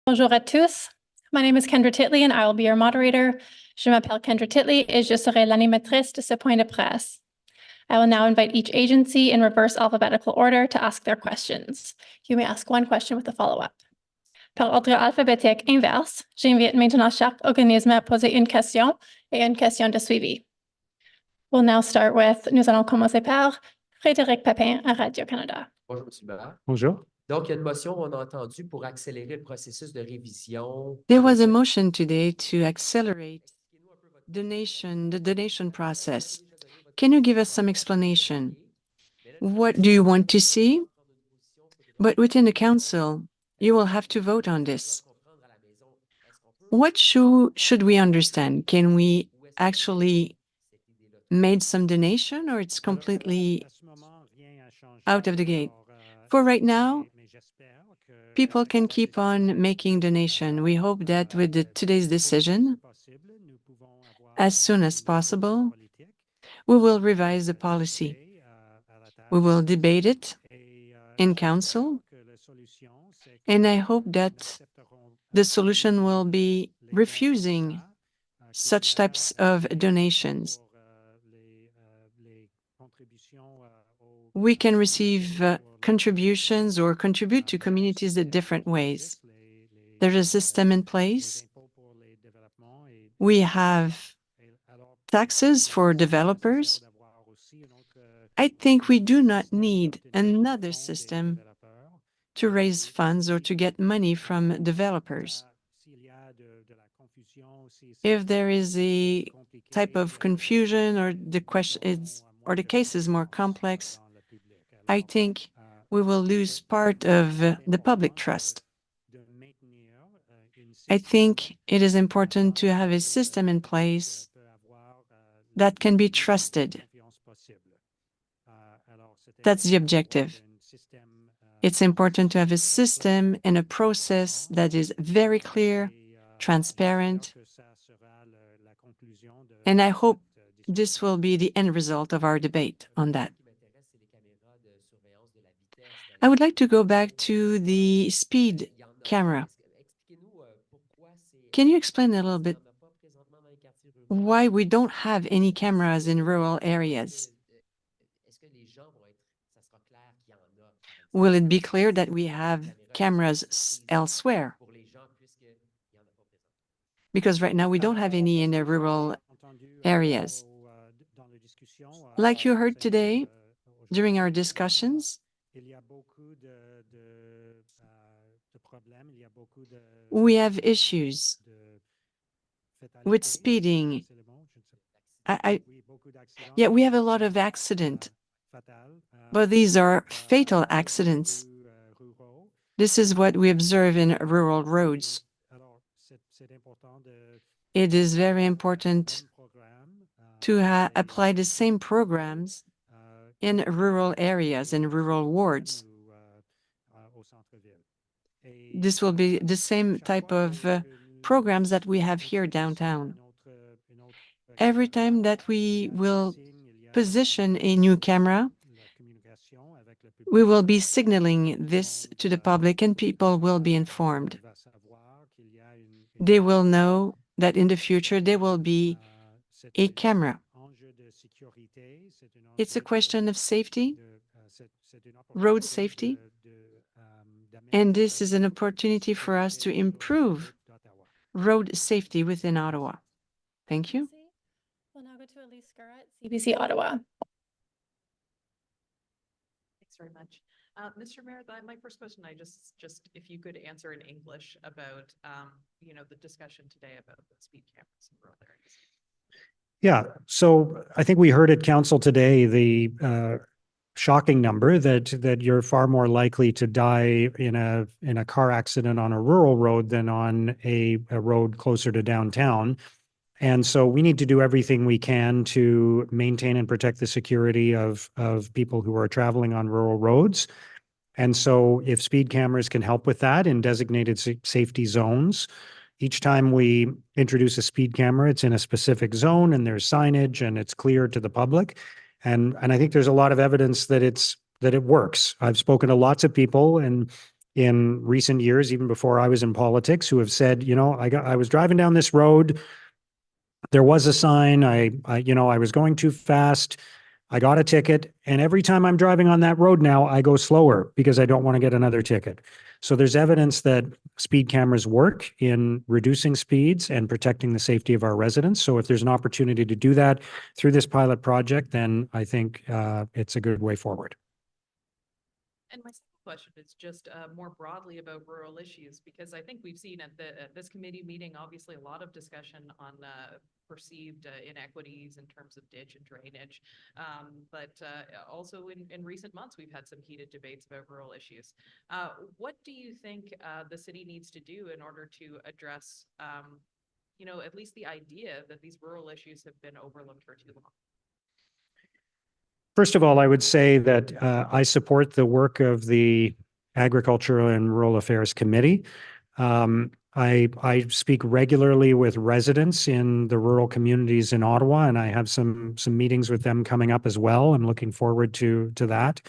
Bonjour à tous. My name is Kendra Titley and I will be your moderator. Je m'appelle Kendra Titley et je serai l'animatrice de ce point de presse. I will now invite each agency in reverse alphabetical order to ask their questions. You may ask one question with a follow-up. Par ordre alphabétique inverse, j'invite maintenant chaque organisme à poser une question et une question de suivi. We'll now start with, nous allons commencer par Frédéric Pépin à Radio-Canada. Bonjour, M. Barr. Bonjour. Donc, il y a une motion, on a entendu, pour accélérer le processus de révision. There was a motion today to accelerate the donation process. Can you give us some explanation? What do you want to see? But within the council, you will have to vote on this. What should we understand? Can we actually made some donation or it's completely out of the gate? For right now, people can keep on making donation. We hope that with today's decision, as soon as possible, we will revise the policy. We will debate it in council, and I hope that the solution will be refusing such types of donations. We can receive contributions or contribute to communities in different ways. There's a system in place. We have taxes for developers. I think we do not need another system to raise funds or to get money from developers. If there is a type of confusion or the question is, or the case is more complex, I think we will lose part of the public trust. I think it is important to have a system in place that can be trusted. That's the objective. It's important to have a system and a process that is very clear, transparent, and I hope this will be the end result of our debate on that. I would like to go back to the speed camera. Can you explain a little bit why we don't have any cameras in rural areas? Will it be clear that we have cameras elsewhere? Because right now we don't have any in the rural areas. Like you heard today during our discussions, we have issues with speeding. Yeah, we have a lot of accidents, but these are fatal accidents. This is what we observe in rural roads. It is very important to apply the same programs in rural areas, in rural wards. This will be the same type of programs that we have here downtown. Every time that we will position a new camera, we will be signaling this to the public and people will be informed. They will know that in the future there will be a camera. It's a question of safety, road safety, and this is an opportunity for us to improve road safety within Ottawa. Thank you. We'll now go to Elise Garrett, CBC Ottawa. Thanks very much. Mr. Mayor, my first question, just if you could answer in English about, the discussion today about the speed cameras in rural areas. Yeah, so I think we heard at council today the shocking number that you're far more likely to die in a car accident on a rural road than on a road closer to downtown. And so we need to do everything we can to maintain and protect the security of people who are traveling on rural roads. And so if speed cameras can help with that in designated safety zones, each time we introduce a speed camera, it's in a specific zone and there's signage and it's clear to the public. And I think there's a lot of evidence that it works. I've spoken to lots of people, and in recent years, even before I was in politics, who have said, you know, I was driving down this road. There was a sign. I was going too fast. I got a ticket. And every time I'm driving on that road now, I go slower because I don't want to get another ticket. So there's evidence that speed cameras work in reducing speeds and protecting the safety of our residents. So if there's an opportunity to do that through this pilot project, then I think it's a good way forward. And my second question is just more broadly about rural issues, because I think we've seen at this committee meeting, obviously a lot of discussion on perceived inequities in terms of ditch and drainage. But also in recent months, we've had some heated debates about rural issues. What do you think the city needs to do in order to address, at least the idea that these rural issues have been overlooked for too long? First of all, I would say that I support the work of the Agricultural and Rural Affairs Committee. I speak regularly with residents in the rural communities in Ottawa, and I have some meetings with them coming up as well. I'm looking forward to that.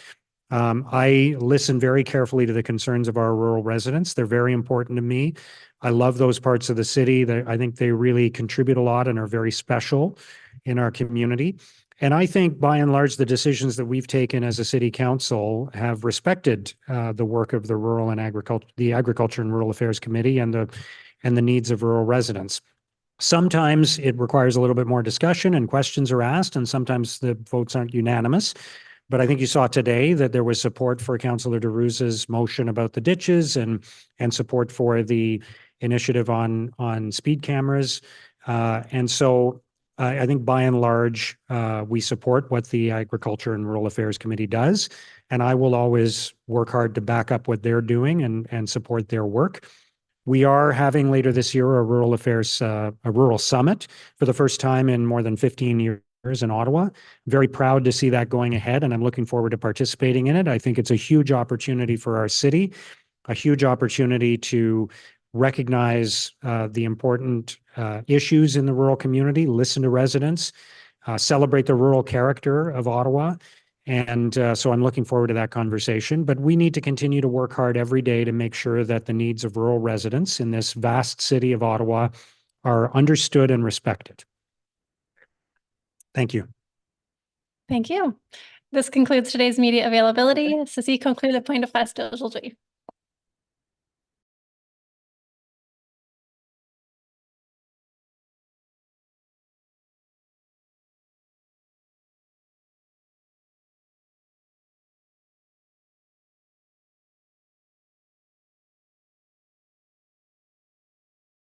I listen very carefully to the concerns of our rural residents. They're very important to me. I love those parts of the city. I think they really contribute a lot and are very special in our community. And I think by and large, the decisions that we've taken as a city council have respected the work of the Agriculture and Rural Affairs Committee and the needs of rural residents. Sometimes it requires a little bit more discussion and questions are asked, and sometimes the votes aren't unanimous. But I think you saw today that there was support for Councillor DeRuza's motion about the ditches and support for the initiative on speed cameras. And so I think by and large, we support what the Agriculture and Rural Affairs Committee does, and I will always work hard to back up what they're doing and support their work. We are having later this year a rural summit for the first time in more than 15 years in Ottawa. Very proud to see that going ahead, and I'm looking forward to participating in it. I think it's a huge opportunity for our city, a huge opportunity to recognize the important issues in the rural community, listen to residents, celebrate the rural character of Ottawa. And so I'm looking forward to that conversation. But we need to continue to work hard every day to make sure that the needs of rural residents in this vast city of Ottawa are understood and respected. Thank you. Thank you. This concludes today's media availability. Ceci conclut le point de presse d'aujourd'hui.